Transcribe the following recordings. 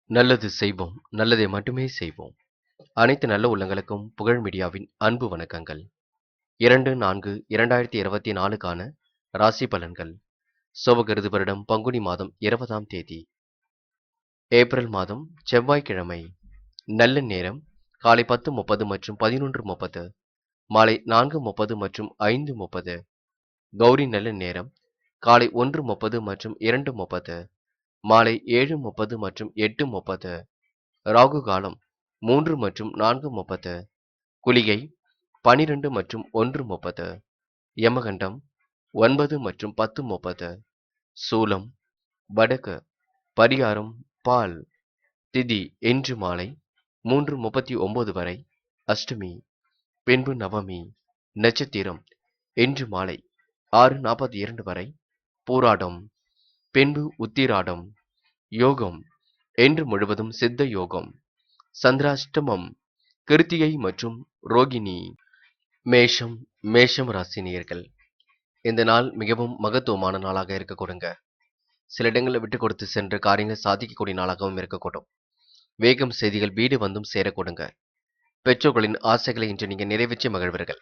நல்லது செய்வோம், நல்லதை மட்டுமே செய்வோம். அனைத்து நல்ல உள்ளங்களுக்கும் புகழ் மீடியாவின் அன்பு வணக்கங்கள். 2/4/2024க்கான ராசி பலன்கள். சோபகிருது வருடம் பங்குனி மாதம் 20ஆம் தேதி, ஏப்ரல் மாதம் செவ்வாய்க்கிழமை. நல்ல நேரம் காலை 10:30 மற்றும் 11:30, மாலை 4:30 மற்றும் 5:30. கௌரி நல்ல நேரம் காலை 1:30 மற்றும் 2:30, மாலை 7:30 மற்றும் 8:30. ராகு காலம் 3 மற்றும் 4:30. குளிகை 12 மற்றும் 1:30. யமகண்டம் 9 மற்றும் 10:30. சூலம் வடக்கு. பரிகாரம் பால். திதி இன்று மாலை 3:39 வரை அஷ்டமி, பின்பு நவமி. நட்சத்திரம் இன்று மாலை 6:42 வரை பூராடம், பின்பு உத்திராடம். யோகம் இன்று முழுவதும் சித்த யோகம். சந்திராஷ்டமம் கிருத்திகை மற்றும் ரோகிணி. மேஷம் ராசி நேயர்கள், இந்த நாள் மிகவும் மகத்துவமான நாளாக இருக்க கொடுங்க. சில இடங்களில் விட்டு கொடுத்து சென்ற காரியங்களை சாதிக்கக்கூடிய நாளாகவும் இருக்கக்கூடும். வேகம் செய்திகள் வீடு வந்தும் சேர கொடுங்க. பெற்றோர்களின் ஆசைகளை இன்று நீங்க நிறைவேற்றி மகிழ்வீர்கள்.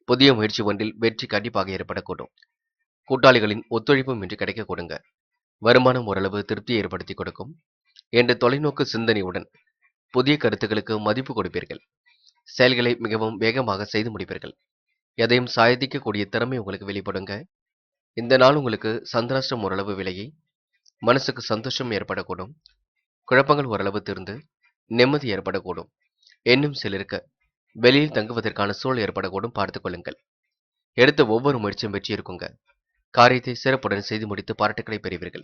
புதிய முயற்சி ஒன்றில் வெற்றி கண்டிப்பாக ஏற்படக்கூடும். கூட்டாளிகளின் ஒத்துழைப்பும் இன்று கிடைக்க கொடுங்க. வருமானம் ஓரளவு திருப்தியை ஏற்படுத்தி கொடுக்கும். என்ற தொலைநோக்கு சிந்தனையுடன் புதிய கருத்துக்களுக்கு மதிப்பு கொடுப்பீர்கள். செயல்களை மிகவும் வேகமாக செய்து முடிப்பீர்கள். எதையும் சாதிக்கக்கூடிய திறமை உங்களுக்கு வெளிப்படுங்க. இந்த நாள் உங்களுக்கு சந்திராஷ்டம் ஓரளவு விலகி மனசுக்கு சந்தோஷம் ஏற்படக்கூடும். குழப்பங்கள் ஓரளவு தீர்ந்து நிம்மதி ஏற்படக்கூடும். இன்னும் சிலருக்கு வெளியில் தங்குவதற்கான சூழல் ஏற்படக்கூடும். பார்த்துக் கொள்ளுங்கள். எடுத்த ஒவ்வொரு முயற்சியும் வெற்றி இருக்குங்க. காரியத்தை சிறப்புடன் செய்து முடித்து பாராட்டுக்களை பெறுவீர்கள்.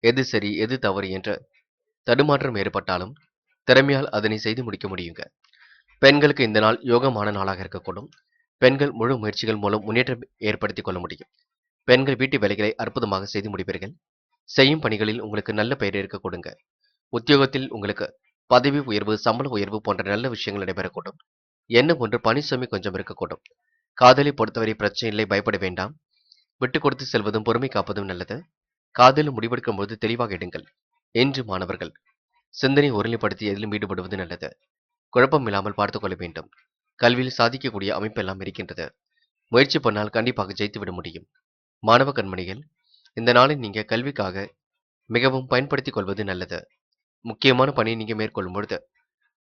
எது சரி எது தவறு என்ற தடுமாற்றம் ஏற்பட்டாலும் திறமையால் அதனை செய்து முடிக்க முடியுங்க. பெண்களுக்கு இந்த நாள் யோகமான நாளாக இருக்கக்கூடும். பெண்கள் முழு முயற்சிகள் மூலம் முன்னேற்றம் ஏற்படுத்திக் கொள்ள முடியும். பெண்கள் வீட்டு வேலைகளை அற்புதமாக செய்து முடிப்பீர்கள். செய்யும் பணிகளில் உங்களுக்கு நல்ல பெயர் இருக்க கொடுங்க. உத்தியோகத்தில் உங்களுக்கு பதவி உயர்வு, சம்பள உயர்வு போன்ற நல்ல விஷயங்கள் நடைபெறக்கூடும். என்ன போன்று பணி சுமை கொஞ்சம் இருக்கக்கூடும். காதலை பொறுத்தவரை பிரச்சனை இல்லை, பயப்பட வேண்டாம். விட்டு கொடுத்து செல்வதும் பொறுமை காப்பதும் நல்லது. காதலில் முடிவெடுக்கும் போது தெளிவாக எடுங்கள். என்று மாணவர்கள் சிந்தனை ஒருநிலைப்படுத்தி எதிலும் ஈடுபடுவது நல்லது. குழப்பம் இல்லாமல் பார்த்துக் கொள்ள வேண்டும். கல்வியில் சாதிக்கக்கூடிய அமைப்பெல்லாம் இருக்கின்றது. முயற்சி பண்ணால் கண்டிப்பாக ஜெயித்துவிட முடியும். மாணவ கண்மணிகள், இந்த நாளை நீங்க கல்விக்காக மிகவும் பயன்படுத்திக் கொள்வது நல்லது. முக்கியமான பணியை நீங்க மேற்கொள்ளும் பொழுது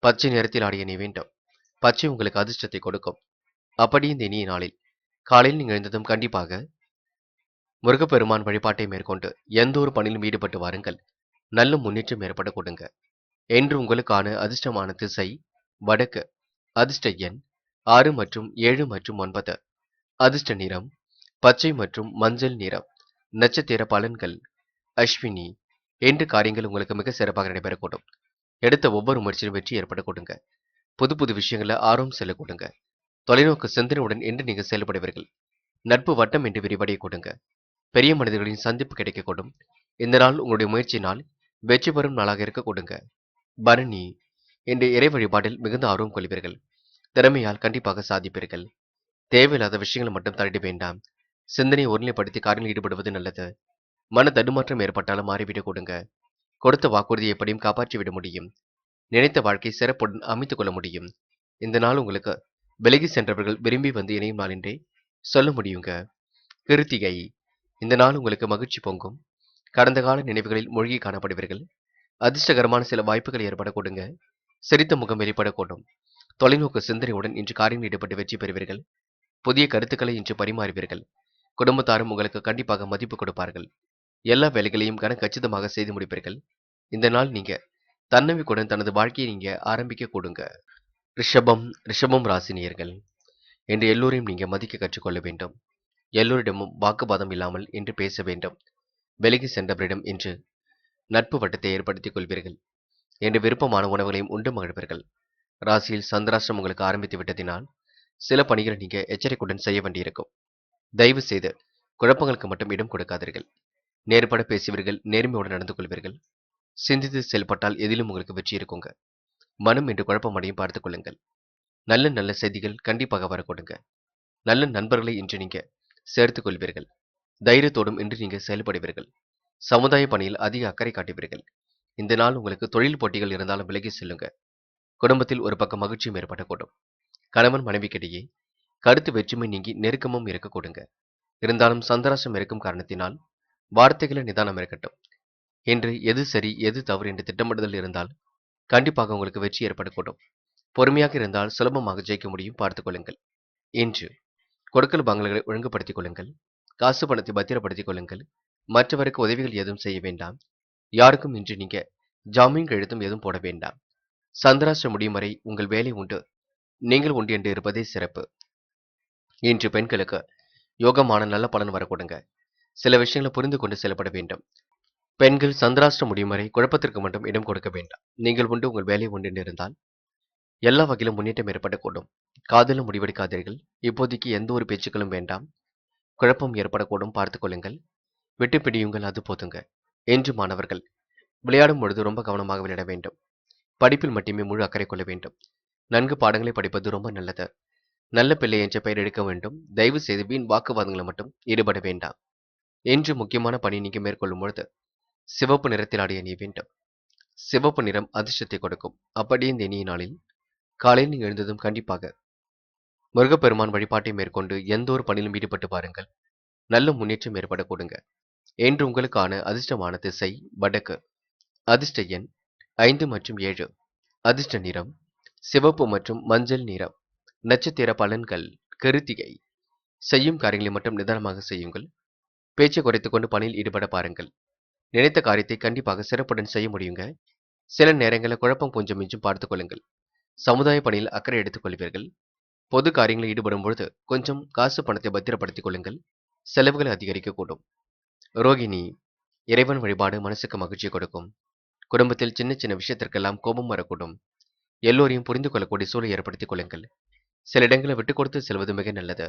பச்சை நிறத்தில் ஆடிய நீ வேண்டும். பச்சை உங்களுக்கு அதிர்ஷ்டத்தை கொடுக்கும். அப்படி இந்த இனிய நாளில் காலையில் நீங்கள் எழுந்ததும் கண்டிப்பாக முருகப்பெருமான் வழிபாட்டை மேற்கொண்டு எந்த ஒரு பணியிலும் ஈடுபட்டு வாருங்கள். நல்ல முன்னேற்றம் ஏற்பட கொடுங்க. என்று உங்களுக்கான அதிர்ஷ்டமான திசை வடக்கு. அதிர்ஷ்ட எண் 6 மற்றும் 7 மற்றும் 9. அதிர்ஷ்ட நிறம் பச்சை மற்றும் மஞ்சள் நிறம். நட்சத்திர பலன்கள் அஸ்வினி. என்று காரியங்கள் உங்களுக்கு மிக சிறப்பாக நடைபெறக்கூடும். எடுத்த ஒவ்வொரு முயற்சியும் வெற்றி ஏற்பட கொடுங்க. புது புது விஷயங்களை ஆர்வம் செல்ல கொடுங்க. தொலைநோக்கு சிந்தனையுடன் என்று நீங்கள் செயல்படுவீர்கள். நட்பு வட்டம் என்று விரிவடைய கொடுங்க. பெரிய மனிதர்களின் சந்திப்பு கிடைக்கக்கூடும். இந்த நாள் உங்களுடைய முயற்சியினால் வெற்றி பெறும் நாளாக இருக்க கொடுங்க. பரணி. இன்று இறை வழிபாட்டில் மிகுந்த ஆர்வம் கொள்வீர்கள். திறமையால் கண்டிப்பாக சாதிப்பீர்கள். தேவையில்லாத விஷயங்களை மட்டும் தள்ளிட வேண்டாம். சிந்தனையை ஒருநிலைப்படுத்தி காரியங்களில் ஈடுபடுவது நல்லது. மன தடுமாற்றம் ஏற்பட்டாலும் மாறிவிடக் கொடுங்க. கொடுத்த வாக்குறுதியை எப்படியும் காப்பாற்றிவிட முடியும். நினைத்த வாழ்க்கை சிறப்புடன் அமைத்துக் கொள்ள முடியும். இந்த நாள் உங்களுக்கு விலகி சென்றவர்கள் விரும்பி வந்து இணையும் நாள் என்றே சொல்ல முடியுங்க. கிருத்திகை. இந்த நாள் உங்களுக்கு மகிழ்ச்சி பொங்கும். கடந்த கால நினைவுகளில் மூழ்கி காணப்படுவீர்கள். அதிர்ஷ்டகரமான சில வாய்ப்புகள் ஏற்பட கொடுங்க. சிரித்த முகம் வெளிப்படக்கூடும். தொலைநோக்கு சிந்தனையுடன் இன்று காரியங்கள் ஈடுபட்டு வெற்றி பெறுவீர்கள். புதிய கருத்துக்களை இன்று பரிமாறுவீர்கள். குடும்பத்தாரும் உங்களுக்கு கண்டிப்பாக மதிப்பு கொடுப்பார்கள். எல்லா வேலைகளையும் கச்சிதமாக செய்து முடிப்பீர்கள். இந்த நாள் நீங்க தன்னம்பிக்கையுடன் தனது வாழ்க்கையை நீங்க ஆரம்பிக்க கொடுங்க. ரிஷபம் ராசினியர்கள், என்று எல்லோரையும் நீங்க மதிக்க கற்றுக்கொள்ள வேண்டும். எல்லோரிடமும் வாக்குவாதம் இல்லாமல் என்று பேச வேண்டும். விலகி சென்றவரிடம் இன்று நட்பு வட்டத்தை ஏற்படுத்திக் கொள்வீர்கள். என்று விருப்பமான உணவுகளையும் உண்டு மகிழ்வீர்கள். ராசியில் சந்திராஷ்டிரம் உங்களுக்கு ஆரம்பித்து விட்டதினால் சில பணிகளை நீங்க எச்சரிக்கையுடன் செய்ய வேண்டியிருக்கும். தயவு செய்து குழப்பங்களுக்கு மட்டும் இடம் கொடுக்காதீர்கள். நேர்பட பேசுவீர்கள். நேர்மையுடன் நடந்து கொள்வீர்கள். சிந்தித்து செயல்பட்டால் எதிலும் உங்களுக்கு வெற்றி இருக்குங்க. மனம் என்று குழப்பமடையும் பார்த்துக் கொள்ளுங்கள். நல்ல நல்ல செய்திகள் கண்டிப்பாக வரக்கூடுங்க. நல்ல நண்பர்களை இன்று நீங்க சேர்த்துக் கொள்வீர்கள். தைரியத்தோடும் இன்று நீங்க செயல்படுவீர்கள். சமுதாய பணியில் அதிக அக்கறை காட்டுவீர்கள். இந்த நாள் உங்களுக்கு தொழில் போட்டிகள் இருந்தாலும் விலகி செல்லுங்க. குடும்பத்தில் ஒரு பக்கம் மகிழ்ச்சியும் ஏற்படக்கூடும். கணவன் மனைவிக்கிடையே கருத்து வேற்றுமை நீங்கி நெருக்கமும் இருக்க கொடுங்க. இருந்தாலும் சந்திராஷ்டம் இருக்கும் காரணத்தினால் வார்த்தைகளில் நிதானம் இருக்கட்டும். இன்று எது சரி எது தவறு என்று திட்டமிடுதல் இருந்தால் கண்டிப்பாக உங்களுக்கு வெற்றி ஏற்படக்கூடும். பொறுமையாக இருந்தால் சுலபமாக ஜெயிக்க முடியும், பார்த்துக் கொள்ளுங்கள். இன்று கொடுக்கல் வாங்கல்களை ஒழுங்குபடுத்திக் கொள்ளுங்கள். காசு பணத்தை பத்திரப்படுத்திக் கொள்ளுங்கள். மற்றவருக்கு உதவிகள் எதுவும் செய்ய வேண்டாம். யாருக்கும் இன்று நீங்க ஜாமீன் கையெழுத்தும் எதுவும் போட வேண்டாம். சந்திராஷ்டிரம் முடியும் வரை உங்கள் வேலை உண்டு, நீங்கள் உண்டு என்று இருப்பதே சிறப்பு. இன்று பெண்களுக்கு யோகமான நல்ல பலன் வரக்கூடுங்க. சில விஷயங்களை புரிந்து கொண்டு செயல்பட வேண்டும். பெண்கள் சந்திராஷ்டிரம் முடியும் வரை குழப்பத்திற்கு மட்டும் இடம் கொடுக்க வேண்டாம். நீங்கள் உண்டு உங்கள் வேலை உண்டு என்று இருந்தால் எல்லா வகையிலும் முன்னேற்றம் ஏற்படக்கூடும். காதலும் முடிவெடுக்காதீர்கள். இப்போதைக்கு எந்த ஒரு பேச்சுக்களும் வேண்டாம். குழப்பம் ஏற்படக்கூடும், பார்த்துக் கொள்ளுங்கள். விட்டு பிடியுங்கள், அது போதுங்க. என்று மாணவர்கள் விளையாடும் பொழுது ரொம்ப கவனமாக விளையாட வேண்டும். படிப்பில் மட்டுமே முழு அக்கறை கொள்ள வேண்டும். நன்கு பாடங்களை படிப்பது ரொம்ப நல்லது. நல்ல பிள்ளை என்ற பெயர் எடுக்க வேண்டும். தயவு செய்து வீண் வாக்குவாதங்களை மட்டும் ஈடுபட வேண்டாம். என்று முக்கியமான பணி நீங்க மேற்கொள்ளும் பொழுது சிவப்பு நிறத்தில் ஆடிய அணிய வேண்டும். சிவப்பு நிறம் அதிர்ஷ்டத்தை கொடுக்கும். அப்படியே இந்த இனிய நாளில் காலையில் நீங்க எழுந்ததும் கண்டிப்பாக முருகப்பெருமான் வழிபாட்டை மேற்கொண்டு எந்த ஒரு பணியிலும் ஈடுபட்டு பாருங்கள். நல்ல முன்னேற்றம் ஏற்பட கொடுங்க. என்று உங்களுக்கான அதிர்ஷ்டமான திசை வடக்கு. அதிர்ஷ்ட எண் 5 மற்றும் 7. அதிர்ஷ்ட நிறம் சிவப்பு மற்றும் மஞ்சள் நிறம். நட்சத்திர பலன்கள் கிருத்திகை. செய்யும் காரியங்களை மட்டும் நிதானமாக செய்யுங்கள். பேச்சை குறைத்துக் கொண்டு பணியில் ஈடுபட பாருங்கள். நினைத்த காரியத்தை கண்டிப்பாக சிறப்புடன் செய்ய முடியுங்க. சில நேரங்களில் குழப்பம் கொஞ்சம் மிஞ்சும், பார்த்துக் கொள்ளுங்கள். சமுதாய பணியில் அக்கறை எடுத்துக் கொள்வீர்கள். பொது காரியங்களில் ஈடுபடும் பொழுது கொஞ்சம் காசு பணத்தை பத்திரப்படுத்திக் கொள்ளுங்கள். செலவுகள் அதிகரிக்கக்கூடும். ரோகிணி, இறைவன் வழிபாடு மனசுக்கு மகிழ்ச்சி கொடுக்கும். குடும்பத்தில் சின்ன சின்ன விஷயத்திற்கெல்லாம் கோபம் வரக்கூடும். எல்லோரையும் புரிந்து கொள்ளக்கூடிய சூழலை ஏற்படுத்திக் கொள்ளுங்கள். சில இடங்களை விட்டுக் கொடுத்து செல்வது மிக நல்லது.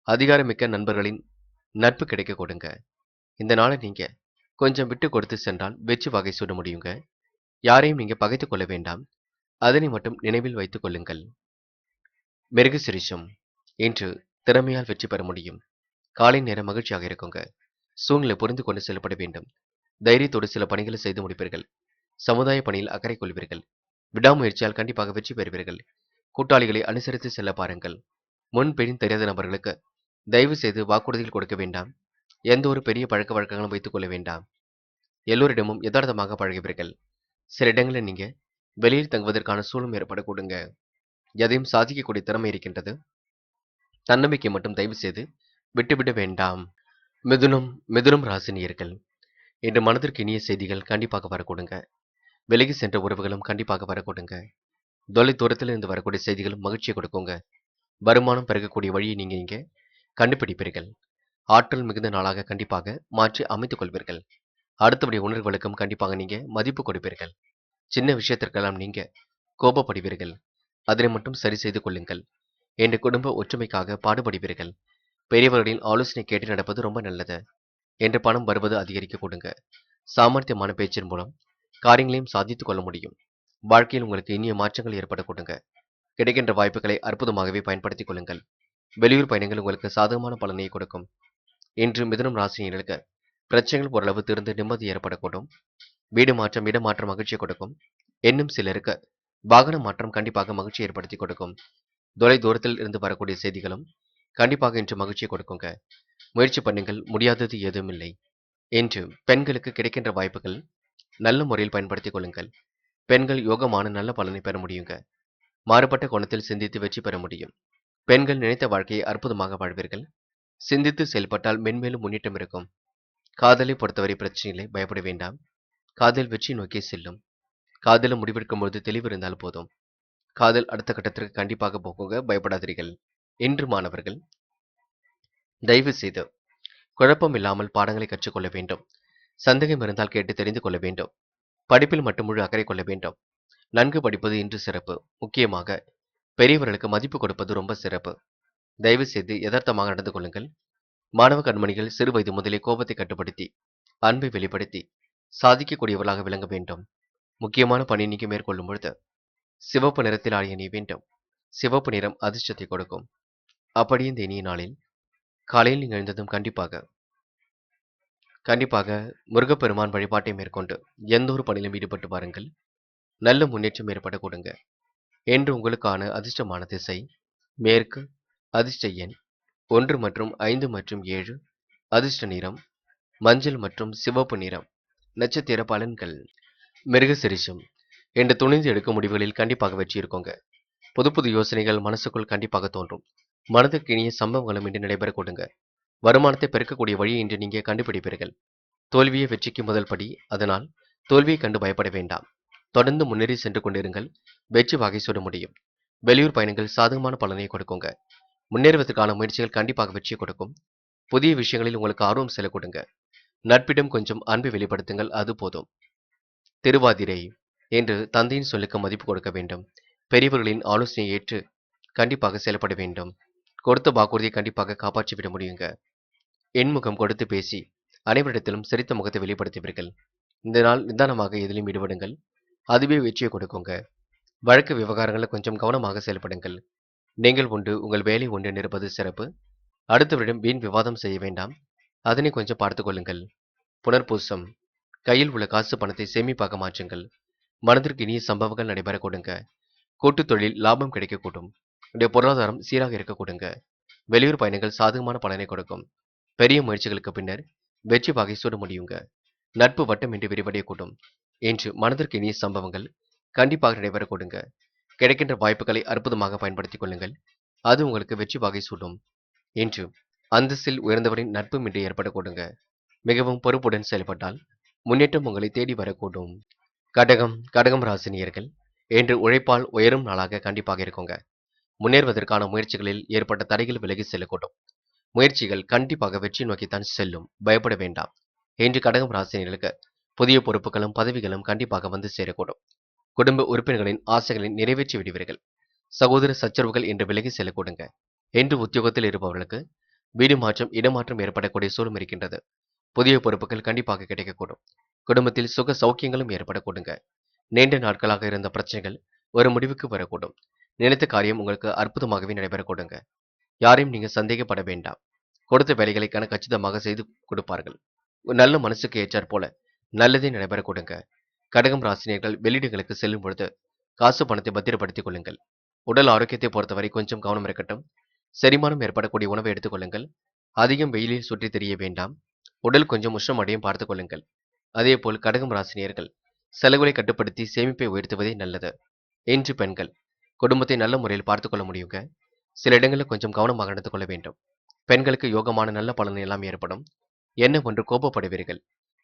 அதிகாரமிக்க நண்பர்களின் நட்பு கிடைக்க கொடுங்க. இந்த நாளை நீங்க கொஞ்சம் விட்டு கொடுத்து சென்றால் வெற்றி வகை சூட முடியுங்க. யாரையும் நீங்க பகைத்துக் கொள்ள வேண்டாம். அதனை மட்டும் நினைவில் வைத்துக் கொள்ளுங்கள். மிருகசிரிஷம், இன்று திறமையால் வெற்றி பெற முடியும். காலை நேரம் மகிழ்ச்சியாக இருக்குங்க. சூழ்நிலை புரிந்து கொண்டு செயல்பட வேண்டும். தைரியத்தோடு சில பணிகளை செய்து முடிப்பீர்கள். சமுதாய பணியில் அக்கறை கொள்வீர்கள். விடாமுயற்சியால் கண்டிப்பாக வெற்றி பெறுவீர்கள். கூட்டாளிகளை அனுசரித்து செல்ல பாருங்கள். முன் பின் தெரியாத நபர்களுக்கு தயவு செய்து வாக்குறுதிகள் கொடுக்க வேண்டாம். எந்த ஒரு பெரிய பழக்க வழக்கங்களும் வைத்துக் கொள்ள வேண்டாம். எல்லோரிடமும் யதார்த்தமாக பழகுவீர்கள். சில இடங்களில் நீங்க வெளியில் தங்குவதற்கான சூழலும் ஏற்பட கொடுங்க. எதையும் சாதிக்கக்கூடிய திறமை இருக்கின்றது. தன்னம்பிக்கை மட்டும் தயவு செய்து விட்டுவிட வேண்டாம். மிதுனம் மிதுனம் ராசினியர்கள், இன்று மனதிற்கு இனிய செய்திகள் கண்டிப்பாக வரக்கூடுங்க. விலகி சென்ற உறவுகளும் கண்டிப்பாக வரக்கூடுங்க. தொலை தூரத்தில் இருந்து வரக்கூடிய செய்திகளும் மகிழ்ச்சியை கொடுக்குங்க. வருமானம் பெருகக்கூடிய வழியை நீங்க இங்க கண்டுபிடிப்பீர்கள். ஆற்றல் மிகுந்த நாளாக கண்டிப்பாக மாற்றி அமைத்துக் கொள்வீர்கள். அடுத்தபடி உணர்வுகளுக்கும் கண்டிப்பாக நீங்க மதிப்பு கொடுப்பீர்கள். சின்ன விஷயத்திற்கெல்லாம் நீங்க கோபப்படுவீர்கள். அதனை மட்டும் சரி செய்து கொள்ளுங்கள். என்ற குடும்ப ஒற்றுமைக்காக பாடுபடுவீர்கள். பெரியவர்களின் ஆலோசனை கேட்டு நடப்பது ரொம்ப நல்லது. என்று பணம் வருவது அதிகரிக்க கொடுங்க. சாமர்த்தியமான பேச்சின் மூலம் காரியங்களையும் சாதித்துக் கொள்ள முடியும். வாழ்க்கையில் உங்களுக்கு இனிய மாற்றங்கள் ஏற்பட கொடுங்க. கிடைக்கின்ற வாய்ப்புகளை அற்புதமாகவே பயன்படுத்திக் கொள்ளுங்கள். வெளியூர் பயணங்கள் உங்களுக்கு சாதகமான பலனை கொடுக்கும். இன்று மிதுனம் ராசினியர்களுக்கு பிரச்சனைகள் ஓரளவு தீர்ந்து நிம்மதி ஏற்படக்கூடும். வீடு மாற்றம் இடமாற்றம் மகிழ்ச்சியை கொடுக்கும். இன்னும் சிலருக்கு வாகன மாற்றம் கண்டிப்பாக மகிழ்ச்சி ஏற்படுத்தி கொடுக்கும். தொலை தூரத்தில் இருந்து வரக்கூடிய செய்திகளும் கண்டிப்பாக இன்று மகிழ்ச்சியை கொடுக்குங்க. முயற்சி பண்ணுங்கள், முடியாதது எதுவும் இல்லை. இன்று பெண்களுக்கு கிடைக்கின்ற வாய்ப்புகள் நல்ல முறையில் பயன்படுத்திக் கொள்ளுங்கள். பெண்கள் யோகமான நல்ல பலனை பெற முடியுங்க. மாறுபட்ட கோணத்தில் சிந்தித்து வெற்றி பெற முடியும். பெண்கள் நினைத்த வாழ்க்கையை அற்புதமாக வாழ்வீர்கள். சிந்தித்து செயல்பட்டால் மென்மேலும் முன்னேற்றம் இருக்கும். காதலை பொறுத்தவரை பிரச்சனை இல்லை, பயப்பட வேண்டாம். காதல் வெற்றி நோக்கி செல்லும். காதல முடிவெடுக்கும் பொழுது தெளிவு இருந்தால் போதும். காதல் அடுத்த கட்டத்திற்கு கண்டிப்பாக போகுங்க, பயப்படாதீர்கள். இன்று மாணவர்கள் தயவு செய்து குழப்பம் இல்லாமல் பாடங்களை கற்றுக்கொள்ள வேண்டும். சந்தேகம் இருந்தால் கேட்டு தெரிந்து கொள்ள வேண்டும். படிப்பில் மட்டும் முழு அக்கறை கொள்ள வேண்டும். நன்கு படிப்பது இன்று சிறப்பு. முக்கியமாக பெரியவர்களுக்கு மதிப்பு கொடுப்பது ரொம்ப சிறப்பு. தயவு செய்து யதார்த்தமாக நடந்து கொள்ளுங்கள். மாணவ கண்மணிகள் சிறு வயது முதலே கோபத்தை கட்டுப்படுத்தி அன்பை வெளிப்படுத்தி சாதிக்கக்கூடியவர்களாக விளங்க வேண்டும். முக்கியமான பணி நீங்க மேற்கொள்ளும் பொழுது சிவப்பு நிறத்தில் ஆடிய அணிய வேண்டும். சிவப்பு நிறம் அதிர்ஷ்டத்தை கொடுக்கும். அப்படியே இந்த இனிய நாளில் காலையில் நீங்கள் எழுந்ததும் கண்டிப்பாக கண்டிப்பாக முருகப்பெருமான் வழிபாட்டை மேற்கொண்டு எந்த ஒரு பணியிலும் ஈடுபட்டு பாருங்கள். நல்ல முன்னேற்றம் ஏற்பட கொடுங்க. என்று உங்களுக்கான அதிர்ஷ்டமான திசை மேற்கு, அதிர்ஷ்ட எண் 1 மற்றும் 5 மற்றும் 7, அதிர்ஷ்ட நிறம் மஞ்சள் மற்றும் சிவப்பு நிறம். நட்சத்திர பலன்கள். மிருகசிரிஷம். என்று துணிந்து எடுக்கும் முடிவுகளில் கண்டிப்பாக வெற்றி இருக்குங்க. புது புது யோசனைகள் மனசுக்குள் கண்டிப்பாக தோன்றும். மனதுக்கு இனிய சம்பவங்களும் இன்று நடைபெற கொடுங்க. வருமானத்தை பெருக்கக்கூடிய வழியை இன்று நீங்க கண்டுபிடிப்பீர்கள். தோல்வியே வெற்றிக்கு முதல் படி. அதனால் தோல்வியை கண்டு பயப்பட வேண்டாம். தொடர்ந்து முன்னேறி சென்று கொண்டிருங்கள். வெற்றி வகை சூட முடியும். வெளியூர் பயணங்கள் சாதகமான பலனை கொடுக்குங்க. முன்னேறுவதற்கான முயற்சிகள் கண்டிப்பாக வெற்றி கொடுக்கும். புதிய விஷயங்களில் உங்களுக்கு ஆர்வம் செல்ல கொடுங்க. நட்பிடம் கொஞ்சம் அன்பை வெளிப்படுத்துங்கள், அது போதும். திருவாதிரை. என்று தந்தையின் சொல்லுக்கு மதிப்பு கொடுக்க வேண்டும். பெரியவர்களின் ஆலோசனையை ஏற்று கண்டிப்பாக செயல்பட வேண்டும். கொடுத்த வாக்குறுதியை கண்டிப்பாக காப்பாற்றிவிட முடியுங்க. எண்முகம் கொடுத்து பேசி அனைவரிடத்திலும் சிரித்த முகத்தை வெளிப்படுத்துவீர்கள். இந்த நாள் நிதானமாக எதிலும் ஈடுபடுங்கள். அதுவே வெற்றியை கொடுக்குங்க. வழக்கு விவகாரங்களில் கொஞ்சம் கவனமாக செயல்படுங்கள். நீங்கள் உண்டு, உங்கள் வேலை உண்டு இருப்பது சிறப்பு. அடுத்தவரிடம் வீண் விவாதம் செய்ய வேண்டாம். அதனை கொஞ்சம் பார்த்துக் கொள்ளுங்கள். புனர்பூசம். கையில் உள்ள காசு பணத்தை சேமிப்பாக மாற்றுங்கள். மனதிற்கு இனிய சம்பவங்கள் நடைபெற கொடுங்க. கூட்டுத் தொழில் லாபம் கிடைக்கக்கூடும். உடைய பொருளாதாரம் சீராக இருக்க கொடுங்க. வெளியூர் பயணங்கள் சாதகமான பலனை கொடுக்கும். பெரிய முயற்சிகளுக்கு பின்னர் வெற்றி வகை சூட முடியுங்க. நட்பு வட்டம் என்று விரிவடையக்கூடும். என்று மனதிற்கு இனிய சம்பவங்கள் கண்டிப்பாக நடைபெற கொடுங்க. கிடைக்கின்ற வாய்ப்புகளை அற்புதமாக பயன்படுத்திக் கொள்ளுங்கள். அது உங்களுக்கு வெற்றி வகை சூடும். என்று அந்தஸ்தில் உயர்ந்தவரின் நட்பும் இன்று ஏற்பட கொடுங்க. மிகவும் பொறுப்புடன் செயல்பட்டால் முன்னேற்றம் உங்களை தேடி வரக்கூடும். கடகம் ராசினியர்கள் என்று உழைப்பால் உயரும் நாளாக கண்டிப்பாக இருக்குங்க. முன்னேறுவதற்கான முயற்சிகளில் ஏற்பட்ட தடைகள் விலகி செல்லக்கூடும். முயற்சிகள் கண்டிப்பாக வெற்றி நோக்கித்தான் செல்லும். பயப்பட வேண்டாம். என்று கடகம் ராசினியர்களுக்கு புதிய பொறுப்புகளும் பதவிகளும் கண்டிப்பாக வந்து சேரக்கூடும். குடும்ப உறுப்பினர்களின் ஆசைகளை நிறைவேற்றி விடுவீர்கள். சகோதர சச்சரவுகள் என்று விலகி செல்லக்கூடுங்க. என்று உத்தியோகத்தில் இருப்பவர்களுக்கு வீடு மாற்றம், இடமாற்றம் ஏற்படக்கூடிய சூழலும் இருக்கின்றது. புதிய பொறுப்புகள் கண்டிப்பாக கிடைக்கக்கூடும். குடும்பத்தில் சுக சௌக்கியங்களும் ஏற்படக்கூடுங்க. நீண்ட நாட்களாக இருந்த பிரச்சனைகள் ஒரு முடிவுக்கு வரக்கூடும். நினைத்த காரியம் உங்களுக்கு அற்புதமாகவே நடைபெறக்கூடுங்க. யாரையும் நீங்க சந்தேகப்பட வேண்டாம். கொடுத்த வேலைகளை கச்சிதமாக செய்து கொடுப்பார்கள். ஒரு நல்ல மனசுக்கு ஏற்றாற் போல நல்லதே நடைபெற கொடுங்க. கடகம் ராசினியர்கள் வெளியிடங்களுக்கு செல்லும் பொழுது காசு பணத்தை பத்திரப்படுத்திக் கொள்ளுங்கள். உடல் ஆரோக்கியத்தை பொறுத்தவரை கொஞ்சம் கவனம் இருக்கட்டும். செரிமானம் ஏற்படக்கூடிய உணவை எடுத்துக் கொள்ளுங்கள். அதிகம் வெயிலில் சுற்றி தெரிய வேண்டாம். உடல் கொஞ்சம் உஷ்ணம் அடையும் பார்த்துக் கொள்ளுங்கள். அதேபோல் கடகம் ராசினியர்கள் செலவுகளை கட்டுப்படுத்தி சேமிப்பை உயர்த்துவதே நல்லது. என்று பெண்கள் குடும்பத்தை நல்ல முறையில் பார்த்துக் கொள்ள முடியுங்க. சில இடங்களில் கொஞ்சம் கவனமாக நடந்து கொள்ள வேண்டும். பெண்களுக்கு யோகமான நல்ல பலன் எல்லாம் ஏற்படும். என்ன ஒன்று கோபப்படுவீர்கள்.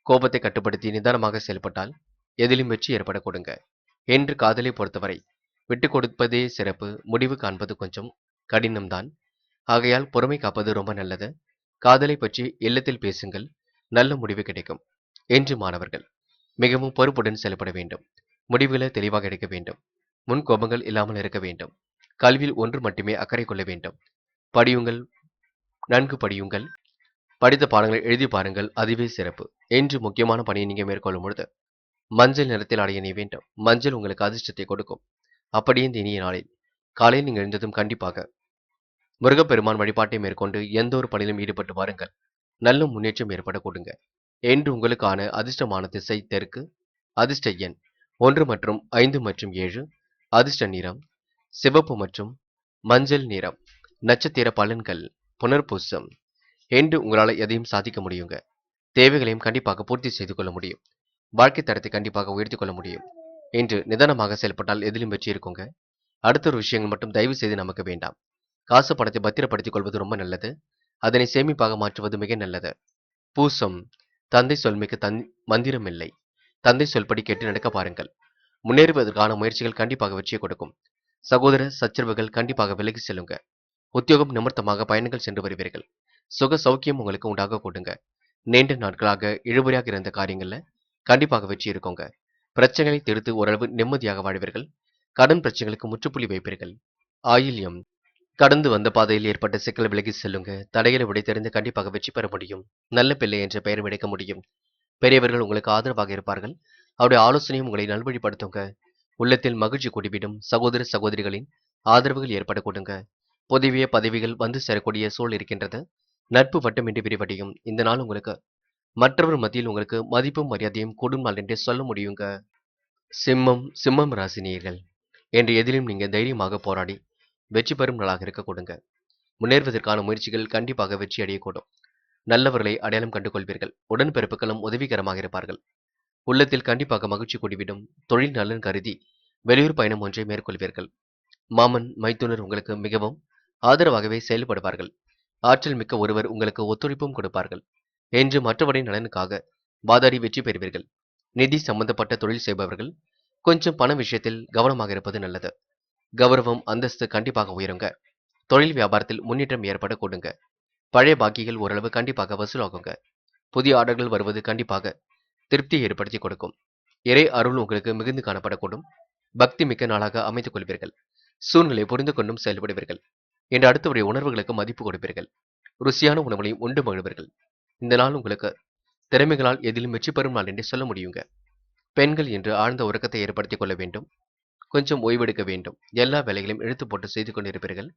கோபத்தை கட்டுப்படுத்தி நிதானமாக செயல்பட்டால் எதிலும் வெற்றி ஏற்பட கொடுங்க. என்று காதலை பொறுத்தவரை விட்டு கொடுப்பதே சிறப்பு. முடிவு காண்பது கொஞ்சம் கடினம்தான். ஆகையால் பொறுமை காப்பது ரொம்ப நல்லது. காதலை பற்றி இல்லத்தில் பேசுங்கள். நல்ல முடிவு கிடைக்கும். என்று மாணவர்கள் மிகவும் பொறுப்புடன் செயல்பட வேண்டும். முடிவுகளை தெளிவாக எடுக்க வேண்டும். முன் கோபங்கள் இல்லாமல் இருக்க வேண்டும். கல்வியில் ஒன்று மட்டுமே அக்கறை கொள்ள வேண்டும். படியுங்கள், நன்கு படியுங்கள். படித்த பாடங்களை எழுதி பாருங்கள், அதுவே சிறப்பு. என்று முக்கியமான பணியை நீங்க மேற்கொள்ளும் பொழுது மஞ்சள் நிறத்தில் ஆடை அணிய வேண்டும். மஞ்சள் உங்களுக்கு அதிர்ஷ்டத்தை கொடுக்கும். அப்படியே இந்த இனிய நாளில் காலையில் நீங்கள் எழுந்ததும் கண்டிப்பாக முருகப்பெருமான் வழிபாட்டை மேற்கொண்டு எந்த ஒரு பணியிலும் ஈடுபட்டு பாருங்கள். நல்ல முன்னேற்றம் ஏற்பட கொடுங்க. என்று உங்களுக்கான அதிர்ஷ்டமான திசை தெற்கு, அதிர்ஷ்ட எண் 1 மற்றும் 5 மற்றும் 7, அதிர்ஷ்ட நிறம் சிவப்பு மற்றும் மஞ்சள் நிறம். நட்சத்திர பலன்கள். புனர்பூசம். என்று உங்களால் எதையும் சாதிக்க முடியுங்க. தேவைகளையும் கண்டிப்பாக பூர்த்தி செய்து கொள்ள முடியும். வாழ்க்கை தரத்தை கண்டிப்பாக உயர்த்திக் கொள்ள முடியும். என்று நிதானமாக செயல்பட்டால் எதிலும் வெற்றி இருக்குங்க. அடுத்த ஒரு விஷயங்கள் மட்டும் தயவு செய்து நமக்கு வேண்டாம். காசு பணத்தை பத்திரப்படுத்திக் கொள்வது ரொம்ப நல்லது. அதனை சேமிப்பாக மாற்றுவது மிக நல்லது. பூசம். தந்தை சொல்மிக்க மந்திரம் இல்லை. தந்தை சொல்படி கேட்டு நடக்க பாருங்கள். முன்னேறுவதற்கான முயற்சிகள் கண்டிப்பாக வெற்றியை கொடுக்கும். சகோதர சச்சரவுகள் கண்டிப்பாக விலகி செல்லுங்க. உத்தியோகம் நிமித்தமாக பயணங்கள் சென்று வருவீர்கள். சுக சௌக்கியம் உங்களுக்கு உண்டாக கொடுங்க. நீண்ட நாட்களாக இழுபறியாக இருந்த காரியங்கள்ல கண்டிப்பாக வெற்றி இருக்குங்க. பிரச்சனைகளை தீர்த்து ஓரளவு நிம்மதியாக வாழ்வீர்கள். கடன் பிரச்சனைகளுக்கு முற்றுப்புள்ளி வைப்பீர்கள். ஆயில்யம். கடந்து வந்த பாதையில் ஏற்பட்ட சிக்கல் விலகி செல்லுங்க. தடைகளை உடைத்தெறிந்து கண்டிப்பாக வெற்றி பெற முடியும். நல்ல பிள்ளை என்ற பெயர் கிடைக்க முடியும். பெரியவர்கள் உங்களுக்கு ஆதரவாக இருப்பார்கள். அவருடைய ஆலோசனையும் உங்களை நல்வழிப்படுத்துங்க. உள்ளத்தில் மகிழ்ச்சி கூடிவிடும். சகோதர சகோதரிகளின் ஆதரவுகள் ஏற்பட கொடுங்க. புதிய பதவிகள் வந்து சேரக்கூடிய சூழல் இருக்கின்றது. நட்பு வட்டமின்றி விரிவடையும். இந்த நாள் உங்களுக்கு மற்றவர் மத்தியில் உங்களுக்கு மதிப்பும் மரியாதையும் கூடும் நாள் என்றே சொல்ல முடியுங்க. சிம்மம் ராசி நேயர்கள். என்று எதிலும் நீங்க தைரியமாக போராடி வெற்றி பெறும் நாளாக இருக்க கொடுங்க. முன்னேறுவதற்கான முயற்சிகள் கண்டிப்பாக வெற்றி அடையக்கூடும். நல்லவர்களை அடையாளம் கண்டு கொள்வீர்கள். உடன்பிறப்புகளும் உதவிகரமாக இருப்பார்கள். உள்ளத்தில் கண்டிப்பாக மகிழ்ச்சி கூடிவிடும். தொழில் நலன் கருதி வெளியூர் பயணம் ஒன்றை மேற்கொள்வீர்கள். மாமன் மைத்துனர் உங்களுக்கு மிகவும் ஆதரவாகவே செயல்படுவார்கள். ஆற்றல் மிக்க ஒருவர் உங்களுக்கு ஒத்துழைப்பும் கொடுப்பார்கள். என்று மற்றவரின் நலனுக்காக வாதாடி வெற்றி பெறுவீர்கள். நிதி சம்பந்தப்பட்ட தொழில் செய்பவர்கள் கொஞ்சம் பண விஷயத்தில் கவனமாக இருப்பது நல்லது. கௌரவம் அந்தஸ்து கண்டிப்பாக உயருங்க. தொழில் வியாபாரத்தில் முன்னேற்றம் ஏற்பட கொடுங்க. பழைய பாக்கிகள் ஓரளவு கண்டிப்பாக வசூலாகுங்க. புதிய ஆர்டர்கள் வருவது கண்டிப்பாக திருப்தியை ஏற்படுத்தி கொடுக்கும். இறை அருள் உங்களுக்கு மிகுந்து காணப்படக்கூடும். பக்தி மிக்க நாளாக அமைத்துக் கொள்வீர்கள். சூழ்நிலை புரிந்து கொண்டும் செயல்படுவீர்கள். என்று அடுத்தவருடைய உணர்வுகளுக்கு மதிப்பு கொடுப்பீர்கள். ருசியான உணவுகளையும் உண்டு மகிழ்வீர்கள். இந்த நாள் உங்களுக்கு திறமைகளால் எதிலும் வெற்றி பெறும் நாள் என்றே சொல்ல முடியுங்க. பெண்கள் என்று ஆழ்ந்த உறக்கத்தை ஏற்படுத்திக் கொள்ள வேண்டும். கொஞ்சம் ஓய்வெடுக்க வேண்டும். எல்லா வேலைகளையும் இழுத்து போட்டு செய்து கொண்டிருப்பீர்கள்.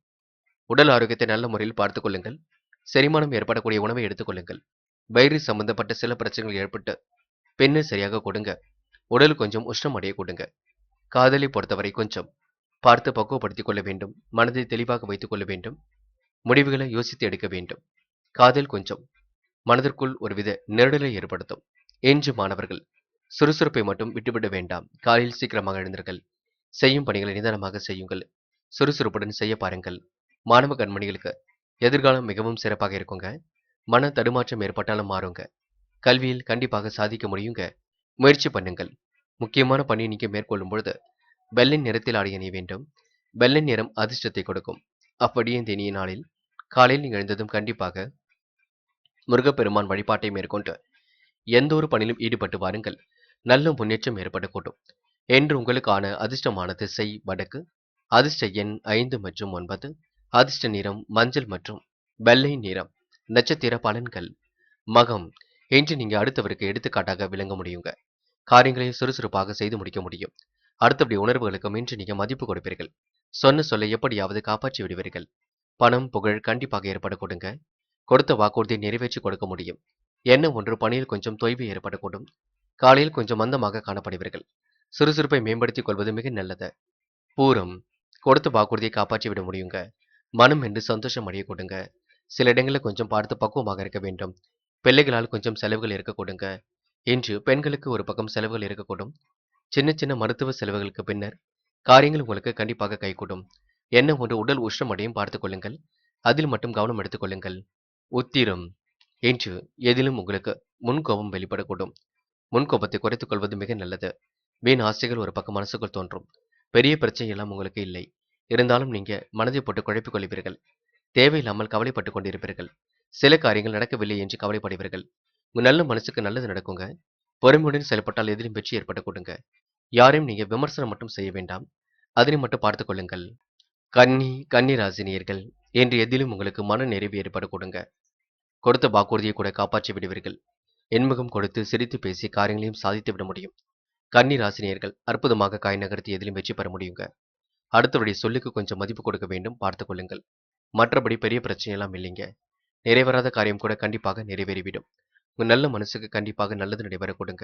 உடல் ஆரோக்கியத்தை நல்ல முறையில் பார்த்துக் கொள்ளுங்கள். செரிமானம் ஏற்படக்கூடிய உணவை எடுத்துக் கொள்ளுங்கள். வயிறு சம்பந்தப்பட்ட சில பிரச்சனைகள் ஏற்பட்டு பெண்ணு சரியாக கொடுங்க. உடல் கொஞ்சம் உஷ்ணம் அடைய கொடுங்க. காதலை பொறுத்தவரை கொஞ்சம் பார்த்து பக்குவப்படுத்திக் கொள்ள வேண்டும். மனதை தெளிவாக வைத்துக் கொள்ள வேண்டும். முடிவுகளை யோசித்து எடுக்க வேண்டும். காதல் கொஞ்சம் மனதிற்குள் ஒருவித நெருடலை ஏற்படுத்தும். என்று மாணவர்கள் சுறுசுறுப்பை மட்டும் விட்டுவிட வேண்டாம். காலையில் சீக்கிரமாக எழுந்தீர்கள். செய்யும் பணிகளை நிதானமாக செய்யுங்கள். சுறுசுறுப்புடன் செய்ய பாருங்கள். மாணவ கண்மணிகளுக்கு எதிர்காலம் மிகவும் சிறப்பாக இருக்குங்க. மன தடுமாற்றம் ஏற்பட்டாலும் மாறுங்க. கல்வியில் கண்டிப்பாக சாதிக்க முடியுங்க. முயற்சி பண்ணுங்கள். முக்கியமான பணியை நீங்க மேற்கொள்ளும் பொழுது வெள்ளை நிறத்தில் ஆடை அணிய வேண்டும். வெள்ளை நிறம் அதிர்ஷ்டத்தை கொடுக்கும். அப்படியே இந்த இனிய நாளில் காலையில் நீங்கள் எழுந்ததும் கண்டிப்பாக முருகப்பெருமான் வழிபாட்டை மேற்கொண்டு எந்த ஒரு பணியிலும் ஈடுபட்டு வாருங்கள். நல்ல முன்னேற்றம் ஏற்படக்கூடும். என்று உங்களுக்கான அதிர்ஷ்டமான திசை வடக்கு. அதிர்ஷ்ட எண் 5 மற்றும் 9. அதிர்ஷ்ட நிறம் மஞ்சள் மற்றும் வெள்ளை நிறம். நட்சத்திர பலன்கள். மகம். என்று நீங்க அடுத்தவருக்கு எடுத்துக்காட்டாக விளங்க முடியுங்க. காரியங்களை சுறுசுறுப்பாக செய்து முடிக்க முடியும். அடுத்தபடி உணர்வுகளுக்கும் இன்று நீங்க மதிப்பு கொடுப்பீர்கள். சொன்ன சொல்லை எப்படியாவது காப்பாற்றி விடுவீர்கள். பணம் புகழ் கண்டிப்பாக ஏற்பட கொடுங்க. கொடுத்த வாக்குறுதியை நிறைவேற்றி கொடுக்க முடியும். என்ன ஒன்று பணியில் கொஞ்சம் தொய்வு ஏற்படக்கூடும். காலையில் கொஞ்சம் மந்தமாக காணப்படுவீர்கள். சுறுசுறுப்பை மேம்படுத்திக் கொள்வது மிக நல்லது. பூரம். கொடுத்த வாக்குறுதியை காப்பாற்றி விட முடியுங்க. மனம் என்று சந்தோஷம் அடைய கொடுங்க. சில இடங்களில் கொஞ்சம் பார்த்து பக்குவமாக இருக்க வேண்டும். பிள்ளைகளால் கொஞ்சம் செலவுகள் இருக்க கொடுங்க. இன்று பெண்களுக்கு ஒரு பக்கம் செலவுகள் இருக்கக்கூடும். சின்ன சின்ன மருத்துவ செலவுகளுக்கு பின்னர் காரியங்கள் உங்களுக்கு கண்டிப்பாக கைகூடும். என்ன ஒன்று உடல் உஷ்ணம் அடையும் பார்த்துக் கொள்ளுங்கள். அதில் மட்டும் கவனம் எடுத்துக் கொள்ளுங்கள். உத்திரம். இன்று எதிலும் உங்களுக்கு முன்கோபம் வெளிப்படக்கூடும். முன்கோபத்தை குறைத்துக் கொள்வது மிக நல்லது. வீண் ஆசைகள் ஒரு பக்கம் மனசுக்குள் தோன்றும். பெரிய பிரச்சனை எல்லாம் உங்களுக்கு இல்லை. இருந்தாலும் நீங்க மனதை போட்டு குழப்பிக் கொள்வீர்கள். தேவையில்லாமல் கவலைப்பட்டுக் கொண்டிருப்பீர்கள். சில காரியங்கள் நடக்கவில்லை என்று கவலைப்படுவீர்கள். உங்க நல்ல மனசுக்கு நல்லது நடக்குங்க. பொறுமையுடன் செயல்பட்டால் எதிலும் வெற்றி ஏற்பட கொடுங்க. யாரையும் நீங்க விமர்சனம் மட்டும் செய்ய வேண்டாம். அதனை மட்டும் பார்த்துக் கொள்ளுங்கள். கன்னி ராசினியர்கள் என்று எதிலும் உங்களுக்கு மன நிறைவு ஏற்பட கொடுங்க. கொடுத்த வாக்குறுதியை கூட காப்பாற்றி விடுவீர்கள். என்முகம் கொடுத்து சிரித்து பேசி காரியங்களையும் சாதித்து விட முடியும். கன்னி ராசினியர்கள் அற்புதமாக காய் நகர்த்தி எதிலும் வெற்றி பெற முடியுங்க. அடுத்தவருடைய சொல்லுக்கு கொஞ்சம் மதிப்பு கொடுக்க வேண்டும். பார்த்துக் கொள்ளுங்கள். மற்றபடி பெரிய பிரச்சனை எல்லாம் இல்லைங்க. நிறைவேறாத காரியம் கூட கண்டிப்பாக நிறைவேறிவிடும். உங்க நல்ல மனசுக்கு கண்டிப்பாக நல்லது நடைபெற கொடுங்க.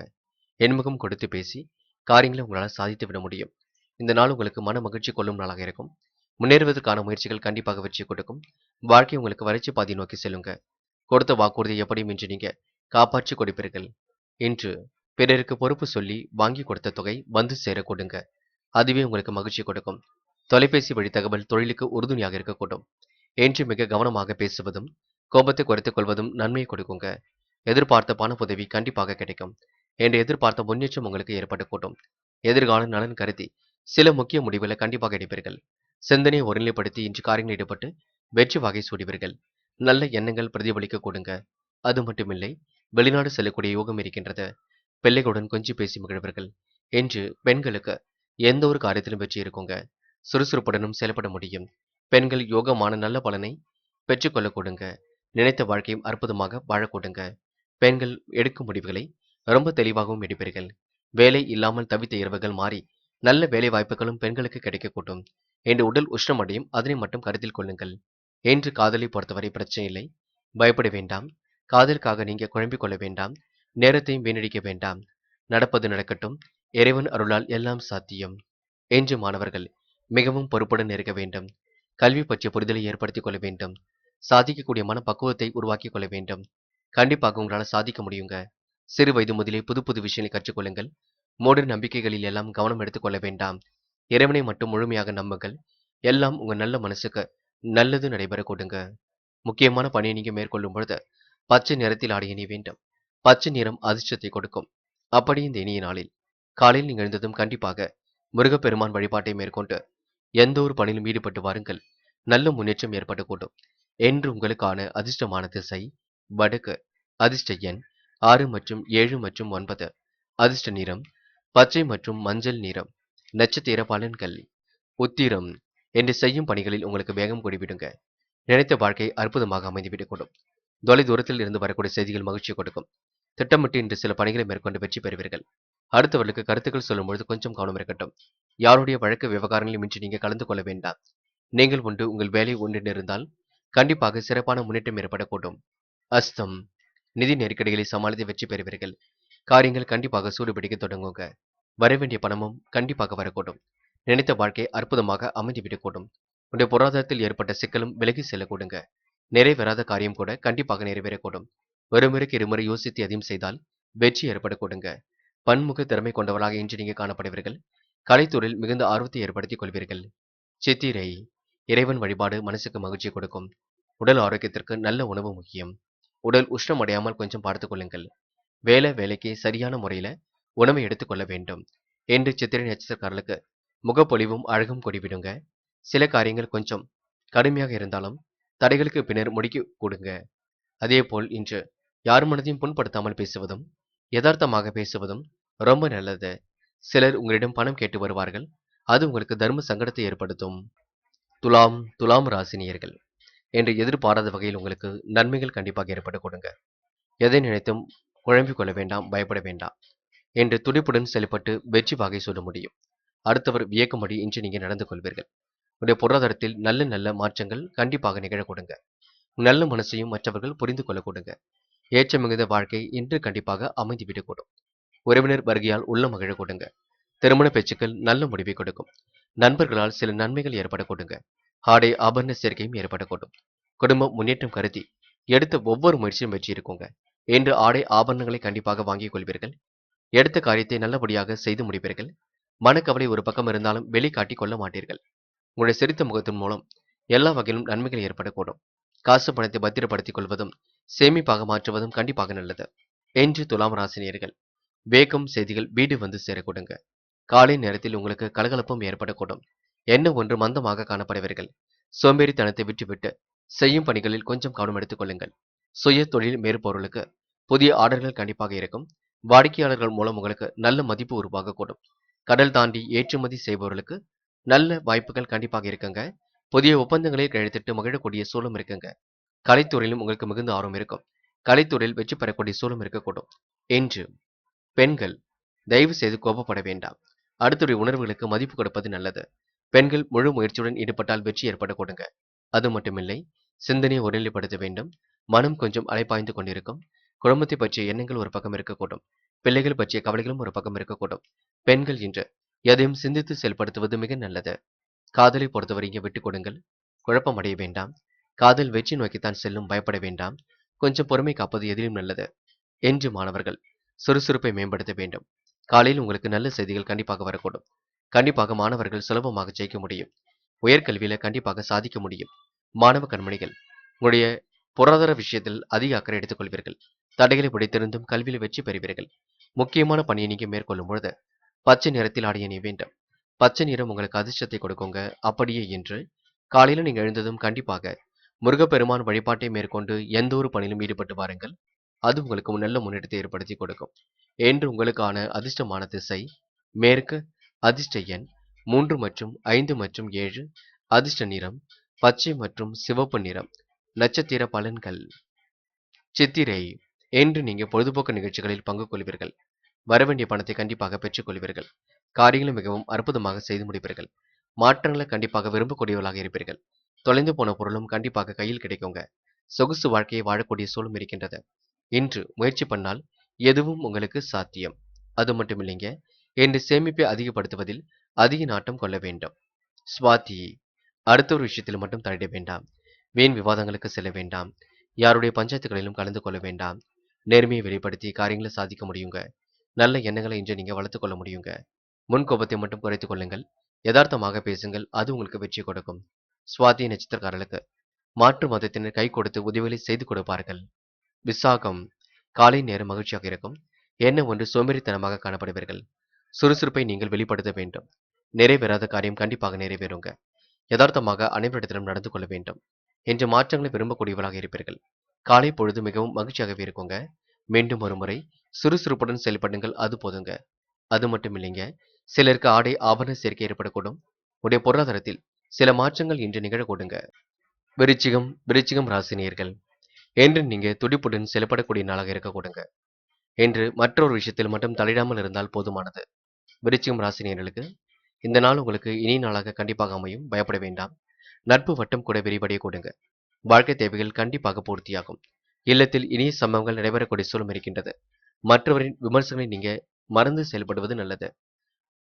என்முகம் கொடுத்து பேசி காரியங்களை உங்களால் சாதித்து விட முடியும். இந்த நாள் உங்களுக்கு மன மகிழ்ச்சி கொள்ளும் நாளாக இருக்கும். முன்னேறுவதற்கான முயற்சிகள் கண்டிப்பாக வெற்றி கொடுக்கும். வாழ்க்கை உங்களுக்கு வறட்சி பாதை நோக்கி செல்லுங்க. கொடுத்த வாக்குறுதியை எப்படியும் இன்று நீங்க காப்பாற்றி கொடுப்பீர்கள். இன்று பிறருக்கு பொறுப்பு சொல்லி வாங்கி கொடுத்த தொகை வந்து சேர கொடுங்க. அதுவே உங்களுக்கு மகிழ்ச்சி கொடுக்கும். தொலைபேசி வழி தகவல் தொழிலுக்கு உறுதுணையாக இருக்கக்கூடும். என்று மிக கவனமாக பேசுவதும் கோபத்தை குறைத்துக் கொள்வதும் நன்மையை கொடுக்குங்க. எதிர்பார்த்த பண உதவி கண்டிப்பாக கிடைக்கும். என்று எதிர்பார்த்த முன்னேற்றம் உங்களுக்கு ஏற்படக்கூடும். எதிர்கால நலன் கருதி சில முக்கிய முடிவுகளை கண்டிப்பாக எடுப்பீர்கள். சிந்தனையை ஒருநிலைப்படுத்தி இன்று காரியங்களில் ஈடுபட்டு வெற்றி வகை சூடுவீர்கள். நல்ல எண்ணங்கள் பிரதிபலிக்க கொடுங்க. அது மட்டுமில்லை, வெளிநாடு செல்லக்கூடிய யோகம் இருக்கின்றது. பிள்ளைகளுடன் கொஞ்சி பேசி மகிழ்வீர்கள். என்று பெண்களுக்கு எந்த ஒரு காரியத்திலும் வெற்றி இருக்குங்க. சுறுசுறுப்புடனும் செயல்பட முடியும். பெண்கள் யோகமான நல்ல பலனை பெற்றுக்கொள்ள கொடுங்க. நினைத்த வாழ்க்கையும் அற்புதமாக வாழ கொடுங்க. பெண்கள் எடுக்கும் முடிவுகளை ரொம்ப தெளிவாகவும் எடுப்பீர்கள். வேலை இல்லாமல் தவித்த இரவுகள் மாறி நல்ல வேலை வாய்ப்புகளும் பெண்களுக்கு கிடைக்கக்கூடும். என்று உடல் உஷ்ணம் அடையும் அதனை மட்டும் கருத்தில் கொள்ளுங்கள். என்று காதலை பொறுத்தவரை பிரச்சனை இல்லை. பயப்பட வேண்டாம். காதலுக்காக நீங்க குழம்பிக் கொள்ள வேண்டாம். நேரத்தையும் வீணடிக்க வேண்டாம். நடப்பது நடக்கட்டும். இறைவன் அருளால் எல்லாம் சாத்தியம். என்று மாணவர்கள் மிகவும் பொறுப்புடன் இருக்க வேண்டும். கல்வி பற்றிய புரிதலை ஏற்படுத்திக் கொள்ள வேண்டும். சாதிக்கக்கூடிய மனப்பக்குவத்தை உருவாக்கிக் கொள்ள வேண்டும். கண்டிப்பாக உங்களால சாதிக்க முடியுங்க. சிறு வயது முதலே புது புது விஷயங்களை கற்றுக்கொள்ளுங்கள். மூட நம்பிக்கைகளில் எல்லாம் கவனம் எடுத்துக் கொள்ள வேண்டாம். இறைவனை மட்டும் முழுமையாக நம்புங்கள். எல்லாம் உங்க நல்ல மனசுக்கு நல்லது நடைபெற கொடுங்க. முக்கியமான பணியை நீங்க மேற்கொள்ளும் பொழுது பச்சை நிறத்தில் ஆடை அணிய வேண்டும். பச்சை நிறம் அதிர்ஷ்டத்தை கொடுக்கும். அப்படி இந்த இனிய நாளில் காலையில் நீங்கள் எழுந்ததும் கண்டிப்பாக முருகப்பெருமான் வழிபாட்டை மேற்கொண்டு எந்த ஒரு பணியிலும் ஈடுபட்டு வாருங்கள். நல்ல முன்னேற்றம் ஏற்படக்கூடும். என்று உங்களுக்கான அதிர்ஷ்டமான திசை வடக்கு. அதிர்ஷ்ட எண் 6 மற்றும் 7 மற்றும் 9. அதிர்ஷ்ட நிறம் பச்சை மற்றும் மஞ்சள் நிறம். நட்சத்திர பலன்கள் உத்திரம். என்று செய்யும் பணிகளில் உங்களுக்கு வேகம் கூடிவிடுங்க. நினைத்த வாழ்க்கை அற்புதமாக அமைந்துவிடக்கூடும். தொலை தூரத்தில் இருந்து வரக்கூடிய செய்திகள் மகிழ்ச்சி கொடுக்கும். திட்டமிட்டு இன்று சில பணிகளை மேற்கொண்டு வெற்றி பெறுவீர்கள். அடுத்தவர்களுக்கு கருத்துக்கள் சொல்லும்பொழுது கொஞ்சம் கவனம் இருக்கட்டும். யாருடைய வழக்கு விவகாரங்களிலும் இன்று நீங்க கலந்து கொள்ள வேண்டாம். நீங்கள் உண்டு உங்கள் வேலை ஒன்றில் இருந்தால் கண்டிப்பாக சிறப்பான முன்னேற்றம் ஏற்படக்கூடும். அஸ்தம். நிதி நெருக்கடிகளை சமாளித்து வெற்றி பெறுவீர்கள். காரியங்கள் கண்டிப்பாக சூடுபிடிக்க தொடங்குங்க. வரவேண்டிய பணமும் கண்டிப்பாக வரக்கூடும். நினைத்த வாழ்க்கை அற்புதமாக அமைந்துவிடக்கூடும். உடைய பொருளாதாரத்தில் ஏற்பட்ட சிக்கலும் விலகி செல்லக்கூடுங்க. நிறைவேறாத காரியம் கூட கண்டிப்பாக நிறைவேறக்கூடும். ஒரு முறைக்கு இருமுறை யோசித்து எதையும் செய்தால் வெற்றி ஏற்படக்கூடுங்க. பன்முக திறமை கொண்டவர்களாக இன்று நீங்க காணப்படுவீர்கள். கலைத்துறையில் மிகுந்த ஆர்வத்தை ஏற்படுத்திக் கொள்வீர்கள். சித்திரை. இறைவன் வழிபாடு மனசுக்கு மகிழ்ச்சி கொடுக்கும். உடல் ஆரோக்கியத்திற்கு நல்ல உணவு முக்கியம். உடல் உஷ்ணம் அடையாமல் கொஞ்சம் பார்த்துக் கொள்ளுங்கள். வேலைக்கு சரியான முறையில உணவை எடுத்துக்கொள்ள வேண்டும். என்று சித்திரை நட்சத்திரக்காரர்களுக்கு முகப்பொலிவும் அழகும் கொடிவிடுங்க. சில காரியங்கள் கொஞ்சம் கடுமையாக இருந்தாலும் தடைகளுக்கு பின்னர் முடிக்க கொடுங்க. அதேபோல் இன்று யார் மனதையும் புண்படுத்தாமல் பேசுவதும் யதார்த்தமாக பேசுவதும் ரொம்ப நல்லது. சிலர் உங்களிடம் பணம் கேட்டு வருவார்கள். அது உங்களுக்கு தர்ம சங்கடத்தை ஏற்படுத்தும். துலாம் ராசினியர்கள் என்று எதிர்பாராத வகையில் உங்களுக்கு நன்மைகள் கண்டிப்பாக ஏற்பட கொடுங்க. எதை நினைத்தும் குழம்பிக் கொள்ள வேண்டாம், பயப்பட வேண்டாம். என்று துடிப்புடன் செயல்பட்டு வெற்றி வாகை சூட முடியும். அடுத்தவர் வியக்கும்படி இன்று நீங்க நடந்து கொள்வீர்கள். உடைய பொருளாதாரத்தில் நல்ல நல்ல மாற்றங்கள் கண்டிப்பாக நிகழ கொடுங்க. நல்ல மனசையும் மற்றவர்கள் புரிந்து கொள்ள கொடுங்க. ஏற்ற மிகுந்த வாழ்க்கை இன்று கண்டிப்பாக அமைந்துவிடக்கூடும். உறவினர் வருகையால் உள்ள மகிழ கொடுங்க. திருமண பேச்சுக்கள் நல்ல முடிவை கொடுக்கும். நண்பர்களால் சில நன்மைகள் ஏற்பட கொடுங்க. ஆடை ஆபரண சேர்க்கையும் ஏற்படக்கூடும். குடும்பம் முன்னேற்றம் கருதி எடுத்த ஒவ்வொரு முயற்சியும் வெற்றி இருக்குங்க. என்று ஆடை ஆபரணங்களை கண்டிப்பாக வாங்கிக் கொள்வீர்கள். எடுத்த காரியத்தை நல்லபடியாக செய்து முடிப்பீர்கள். மனக்கவலை ஒரு பக்கம் இருந்தாலும் வெளிக்காட்டிக் கொள்ள மாட்டீர்கள். உங்களுடைய சிரித்த முகத்தின் மூலம் எல்லா வகையிலும் நன்மைகள் ஏற்படக்கூடும். காசு பணத்தை பத்திரப்படுத்திக் கொள்வதும் சேமிப்பாக மாற்றுவதும் கண்டிப்பாக நல்லது. என்று துலாம் ராசினியர்கள் வேகம் செய்திகள் வீடு வந்து சேரக்கூடுங்க. காலை நேரத்தில் உங்களுக்கு கலகலப்பும் ஏற்படக்கூடும். என்ன ஒன்று மந்தமாக காணப்படுவீர்கள். சோம்பேறித்தனத்தை விட்டுவிட்டு செய்யும் பணிகளில் கொஞ்சம் கவனம் எடுத்துக் கொள்ளுங்கள். சுய தொழில் மேற்பொருளுக்கு புதிய ஆர்டர்கள் கண்டிப்பாக இருக்கும். வாடிக்கையாளர்கள் மூலம் உங்களுக்கு நல்ல மதிப்பு உருவாகக்கூடும். கடல் தாண்டி ஏற்றுமதி செய்பவர்களுக்கு நல்ல வாய்ப்புகள் கண்டிப்பாக இருக்குங்க. புதிய ஒப்பந்தங்களை கையெழுத்திட்டு மகிழக்கூடிய சூழலும் இருக்குங்க. கலைத்துறையிலும் உங்களுக்கு மிகுந்த ஆர்வம் இருக்கும். கலைத்துறையில் வெற்றி பெறக்கூடிய சூழலும் இருக்கக்கூடும். என்று பெண்கள் தயவு செய்து கோபப்பட வேண்டாம். அடுத்துடைய உணர்வுகளுக்கு மதிப்பு கொடுப்பது நல்லது. பெண்கள் முழு முயற்சியுடன் ஈடுபட்டால் வெற்றி ஏற்பட கொடுங்க. அது மட்டுமில்லை, சிந்தனையை ஒருநிலைப்படுத்த வேண்டும். மனம் கொஞ்சம் அலைப்பாய்ந்து கொண்டிருக்கும். குடும்பத்தை பற்றிய எண்ணங்கள் ஒரு பக்கம் இருக்கக்கூடும். பிள்ளைகள் பற்றிய கவலைகளும் ஒரு பக்கம் இருக்கக்கூடும். பெண்கள் இன்று எதையும் சிந்தித்து செயல்படுத்துவது மிக நல்லது. காதலை பொறுத்தவரை இங்கே விட்டுக் கொடுங்கள். குழப்பம் அடைய வேண்டாம். காதல் வெற்றி நோக்கித்தான் செல்லும், பயப்பட வேண்டாம். கொஞ்சம் பொறுமை காப்பது எதிலும் நல்லது. என்று மாணவர்கள் சுறுசுறுப்பை மேம்படுத்த வேண்டும். காலையில் உங்களுக்கு நல்ல செய்திகள் கண்டிப்பாக வரக்கூடும். கண்டிப்பாக மாணவர்கள் சுலபமாக ஜெயிக்க முடியும். உயர்கல்வியில கண்டிப்பாக சாதிக்க முடியும். மாணவ கண்மணிகள் உங்களுடைய பொருளாதார விஷயத்தில் அதிக அக்கறை எடுத்துக் கொள்வீர்கள். தடைகளை உடைத்திருந்தும் கல்வியில் வெற்றி பெறுவீர்கள். முக்கியமான பணியை நீங்க மேற்கொள்ளும் பொழுது பச்சை நிறத்தில் ஆடை அணிய வேண்டும். பச்சை நிறம் உங்களுக்கு அதிர்ஷ்டத்தை கொடுக்குங்க. அப்படியே இன்று காலையில நீங்க எழுந்ததும் கண்டிப்பாக முருகப்பெருமான் வழிபாட்டை மேற்கொண்டு எந்த ஒரு பணியிலும் ஈடுபட்டு வாருங்கள். அது உங்களுக்கு நல்ல முன்னேற்றத்தை ஏற்படுத்தி கொடுக்கும். என்று உங்களுக்கான அதிர்ஷ்டமான திசை மேற்கு. அதிர்ஷ்ட எண் 3 மற்றும் 5 மற்றும் 7. அதிர்ஷ்ட நிறம் பச்சை மற்றும் சிவப்பு நிறம். நட்சத்திர பலன்கள் சித்திரை. என்று நீங்க பொழுதுபோக்கு நிகழ்ச்சிகளில் பங்கு கொள்வீர்கள். வரவேண்டிய பணத்தை கண்டிப்பாக பெற்றுக் கொள்வீர்கள். காரியங்களை மிகவும் அற்புதமாக செய்து முடிப்பீர்கள். மாற்றங்களை கண்டிப்பாக விரும்பக்கூடியவர்களாக இருப்பீர்கள். தொலைந்து போன பொருளும் கண்டிப்பாக கையில் கிடைக்குங்க. சொகுசு வாழ்க்கையை வாழக்கூடிய சூழலும் இருக்கின்றது. இன்று முயற்சி பண்ணால் எதுவும் உங்களுக்கு சாத்தியம். அது மட்டும் இல்லைங்க. இன்று சேமிப்பை அதிகப்படுத்துவதில் அதிக நாட்டம் கொள்ள வேண்டும். சுவாதி, அடுத்த ஒரு விஷயத்தில் மட்டும் தலையிட வேண்டாம். வீண் விவாதங்களுக்கு செல்ல வேண்டாம். யாருடைய பஞ்சாயத்துகளிலும் கலந்து கொள்ள வேண்டாம். நேர்மையை வெளிப்படுத்தி காரியங்களை சாதிக்க முடியுங்க. நல்ல எண்ணங்களை இன்று நீங்க வளர்த்துக் கொள்ள முடியுங்க. முன் கோபத்தை மட்டும் குறைத்துக் கொள்ளுங்கள். யதார்த்தமாக பேசுங்கள். அது உங்களுக்கு வெற்றி கொடுக்கும். சுவாதி நட்சத்திரக்காரர்களுக்கு மாற்று மதத்தினர் கை கொடுத்து உதவிகளை செய்து கொடுப்பார்கள். விசாகம், காலை நேரம் மகிழ்ச்சியாக இருக்கும். என்ன ஒன்று சோம்பேறித்தனமாக காணப்படுவீர்கள். சுறுசுறுப்பை நீங்கள் வெளிப்படுத்த வேண்டும். நிறைவேறாத காரியம் கண்டிப்பாக நிறைவேறுங்க. யதார்த்தமாக அனைவரிடத்திலும் நடந்து கொள்ள வேண்டும். என்ற மாற்றங்களை விரும்பக்கூடியவர்களாக இருப்பீர்கள். காலை பொழுது மிகவும் மகிழ்ச்சியாகவே இருக்குங்க. மீண்டும் ஒரு முறை சுறுசுறுப்புடன் செயல்படுங்கள். அது போதுங்க. அது மட்டும் இல்லைங்க. சிலருக்கு ஆடை ஆபரண சேர்க்கை ஏற்படக்கூடும். உடைய பொருளாதாரத்தில் சில மாற்றங்கள் இன்று நிகழக்கூடுங்க. விருச்சிகம் ராசினியர்கள். என்று நீங்க துடிப்புடன் செயல்படக்கூடிய நாளாக இருக்கக்கூடுங்க. என்று மற்றொரு விஷயத்தில் மட்டும் தலையிடாமல் இருந்தால் போதுமானது. விருச்சிகம் ராசினியர்களுக்கு இந்த நாள் உங்களுக்கு இனிய நாளாக கண்டிப்பாக அமையும். பயப்பட வேண்டாம். நட்பு வட்டம் கூட விரிவடைய கொடுங்க. வாழ்க்கை தேவைகள் கண்டிப்பாக பூர்த்தியாகும். இல்லத்தில் இனிய சம்பவங்கள் நடைபெறக்கூடிய சூழல் இருக்கின்றது. மற்றவரின் விமர்சனங்களை நீங்க மறந்து செயல்படுவது நல்லது.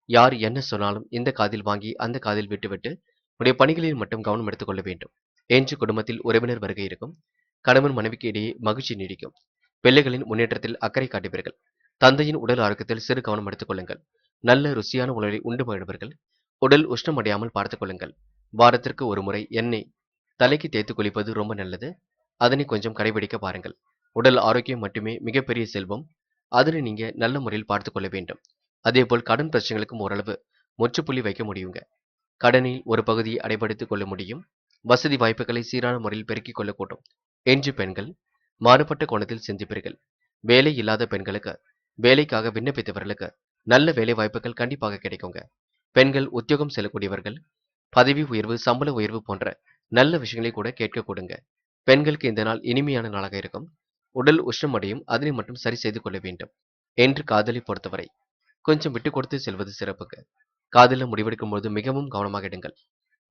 யார் என்ன சொன்னாலும் இந்த காதில் வாங்கி அந்த காதில் விட்டுவிட்டு உடைய பணிகளில் மட்டும் கவனம் எடுத்துக்கொள்ள வேண்டும். என்று குடும்பத்தில் உறவினர் வருகை இருக்கும். கணவன் மனைவிக்கு இடையே மகிழ்ச்சி நீடிக்கும். பிள்ளைகளின் முன்னேற்றத்தில் அக்கறை காட்டுவீர்கள். தந்தையின் உடல் ஆரோக்கியத்தில் சிறு கவனம் எடுத்துக் கொள்ளுங்கள். நல்ல ருசியான உணவை உண்டு மகிழ்வீர்கள். உடல் உஷ்ணம் அடையாமல் பார்த்துக் கொள்ளுங்கள். வாரத்திற்கு ஒரு முறை எண்ணெய் தலைக்கு தேய்த்து குளிப்பது ரொம்ப நல்லது. அதனை கொஞ்சம் கடைபிடிக்க பாருங்கள். உடல் ஆரோக்கியம் மட்டுமே மிகப்பெரிய செல்வம். அதனை நீங்க நல்ல முறையில் பார்த்துக் கொள்ள வேண்டும். அதேபோல் கடன் பிரச்சனைகளுக்கும் ஓரளவு முற்றுப்புள்ளி வைக்க முடியுங்க. கடனில் ஒரு பகுதியை அடைபடுத்திக் கொள்ள முடியும். வசதி வாய்ப்புகளை சீரான முறையில் பெருக்கிக் கொள்ளக்கூடும். என்று பெண்கள் மாறுபட்ட கோணத்தில் சிந்திப்பீர்கள். வேலை இல்லாத பெண்களுக்கு, வேலைக்காக விண்ணப்பித்தவர்களுக்கு நல்ல வேலை வாய்ப்புகள் கண்டிப்பாக கிடைக்குங்க. பெண்கள் உத்தியோகம் செல்லக்கூடியவர்கள் பதவி உயர்வு, சம்பள உயர்வு போன்ற நல்ல விஷயங்களை கூட கேட்க கொடுங்க. பெண்களுக்கு இந்த நாள் இனிமையான நாளாக இருக்கும். உடல் உஷ்ணம் அடையும். அதனை மட்டும் சரி செய்து கொள்ள வேண்டும். என்று காதலை பொறுத்தவரை கொஞ்சம் விட்டு கொடுத்து செல்வது சிறப்புங்க. காதலில் முடிவெடுக்கும் போது மிகவும் கவனமாக எடுங்கள்.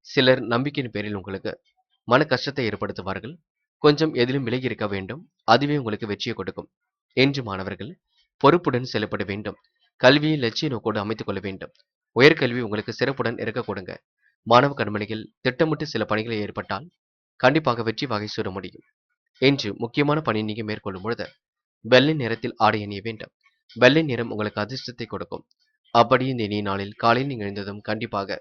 சிலர் நம்பிக்கையின் பேரில் உங்களுக்கு மன கஷ்டத்தை ஏற்படுத்துவார்கள். கொஞ்சம் எதிலும் விலகி இருக்க வேண்டும். அதுவே உங்களுக்கு வெற்றியை கொடுக்கும். என்று மாணவர்கள் பொறுப்புடன் செயல்பட வேண்டும். கல்வியை லட்சிய நோக்கோடு அமைத்துக் கொள்ள வேண்டும். உயர்கல்வி உங்களுக்கு சிறப்புடன் இருக்க கொடுங்க. மாணவ கண்மணிகள் திட்டமிட்டு சில பணிகளை ஏற்பட்டால் கண்டிப்பாக வெற்றி வகை சூட முடியும். என்று முக்கியமான பணி நீங்க மேற்கொள்ளும் பொழுது வெள்ளை நிறத்தில் ஆடை அணிய வேண்டும். வெள்ளை நிறம் உங்களுக்கு அதிர்ஷ்டத்தை கொடுக்கும். அப்படி இந்த இனிய நாளில் காலையில் நீங்கள் எழுந்ததும் கண்டிப்பாக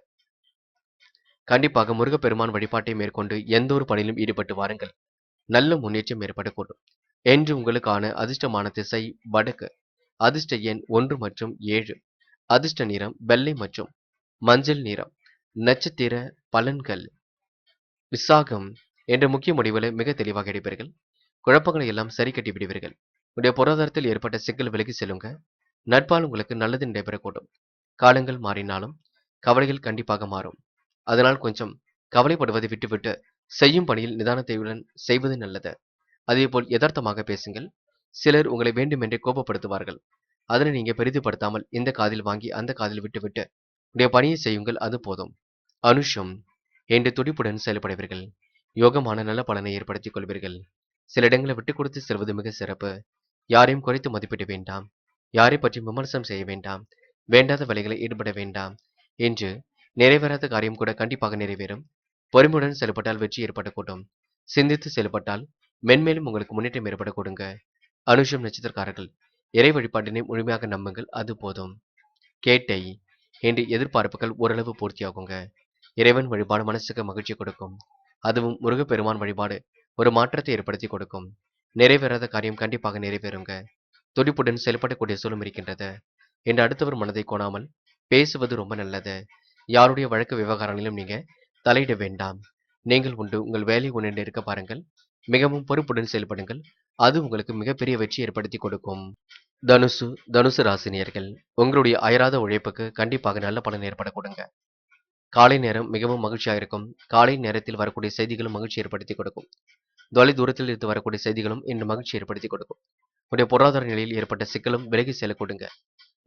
முருகப்பெருமான் வழிபாட்டை மேற்கொண்டு எந்த ஒரு பணியிலும் ஈடுபட்டு வாருங்கள். நல்ல முன்னேற்றம் ஏற்படக்கூடும். என்று உங்களுக்கான அதிர்ஷ்டமான திசை வடக்கு. அதிர்ஷ்ட எண் 1 மற்றும் 7. அதிர்ஷ்ட நிறம் வெள்ளை மற்றும் மஞ்சள் நிறம். நட்சத்திர பலன்கள். விசாகம் என்ற முக்கிய முடிவுகளை மிக தெளிவாக எடுப்பீர்கள். குழப்பங்களை எல்லாம் சரி கட்டி விடுவீர்கள். உடைய பொருளாதாரத்தில் ஏற்பட்ட சிக்கல் விலகி செல்லுங்க. நட்பால் உங்களுக்கு நல்லது நடைபெறக்கூடும். காலங்கள் மாறினாலும் கவலைகள் கண்டிப்பாக மாறும். அதனால் கொஞ்சம் கவலைப்படுவதை விட்டுவிட்டு செய்யும் பணியில் நிதானத்தையுடன் செய்வது நல்லது. அதேபோல் யதார்த்தமாக பேசுங்கள். சிலர் உங்களை வேண்டுமென்றே கோபப்படுத்துவார்கள். அதனை நீங்க பெரிதுபடுத்தாமல் இந்த காதில் வாங்கி அந்த காதில் விட்டுவிட்டு உடைய பணியை செய்யுங்கள். அது போதும். அனுஷம் என்று துடிப்புடன் செயல்படுவீர்கள். யோகமான நல்ல பலனை ஏற்படுத்திக் கொள்வீர்கள். சில இடங்களை விட்டுக் கொடுத்து செல்வது மிக சிறப்பு. யாரையும் குறைத்து மதிப்பிட வேண்டாம். யாரை பற்றி விமர்சனம் செய்ய வேண்டாம். வேண்டாத வேலைகளை ஈடுபட வேண்டாம். என்று நிறைவேறாத காரியம் கூட கண்டிப்பாக நிறைவேறும். பொறுமையுடன் செயல்பட்டால் வெற்றி ஏற்படக்கூடும். சிந்தித்து செயல்பட்டால் மென்மேலும் உங்களுக்கு முன்னேற்றம் ஏற்பட கொடுங்க. அனுஷம் நட்சத்திரக்காரர்கள் இறை வழிபாட்டினை முழுமையாக நம்புங்கள். அது போதும். கேட்டை என்று எதிர்பார்ப்புகள் ஓரளவு பூர்த்தியாகுங்க. இறைவன் வழிபாடு மனசுக்கு மகிழ்ச்சி கொடுக்கும். அதுவும் முருகப்பெருமான் வழிபாடு ஒரு மாற்றத்தை ஏற்படுத்தி கொடுக்கும். நிறைவேறாத காரியம் கண்டிப்பாக நிறைவேறுங்க. துடிப்புடன் செயல்படக்கூடிய சூழலும் இருக்கின்றது. என்று அடுத்தவர் மனதை கோணாமல் பேசுவது ரொம்ப நல்லது. யாருடைய வழக்கு விவகாரங்களிலும் நீங்க தலையிட வேண்டாம். நீங்கள் உண்டு உங்கள் வேலை உன்னிடம் இருக்க பாருங்கள். மிகவும் பொறுப்புடன் செயல்படுங்கள். அது உங்களுக்கு மிகப்பெரிய வெற்றி ஏற்படுத்தி கொடுக்கும். தனுசு ராசினியர்கள் உங்களுடைய அயராத உழைப்புக்கு கண்டிப்பாக நல்ல பலன் ஏற்பட கொடுங்க. காலை நேரம் மிகவும் மகிழ்ச்சியாக இருக்கும். காலை நேரத்தில் வரக்கூடிய செய்திகளும் மகிழ்ச்சி ஏற்படுத்தி கொடுக்கும். தொலை தூரத்தில் இருந்து வரக்கூடிய செய்திகளும் இன்று மகிழ்ச்சி ஏற்படுத்தி கொடுக்கும். உடைய பொருளாதார நிலையில் ஏற்பட்ட சிக்கலும் விலகி செல்ல கொடுங்க.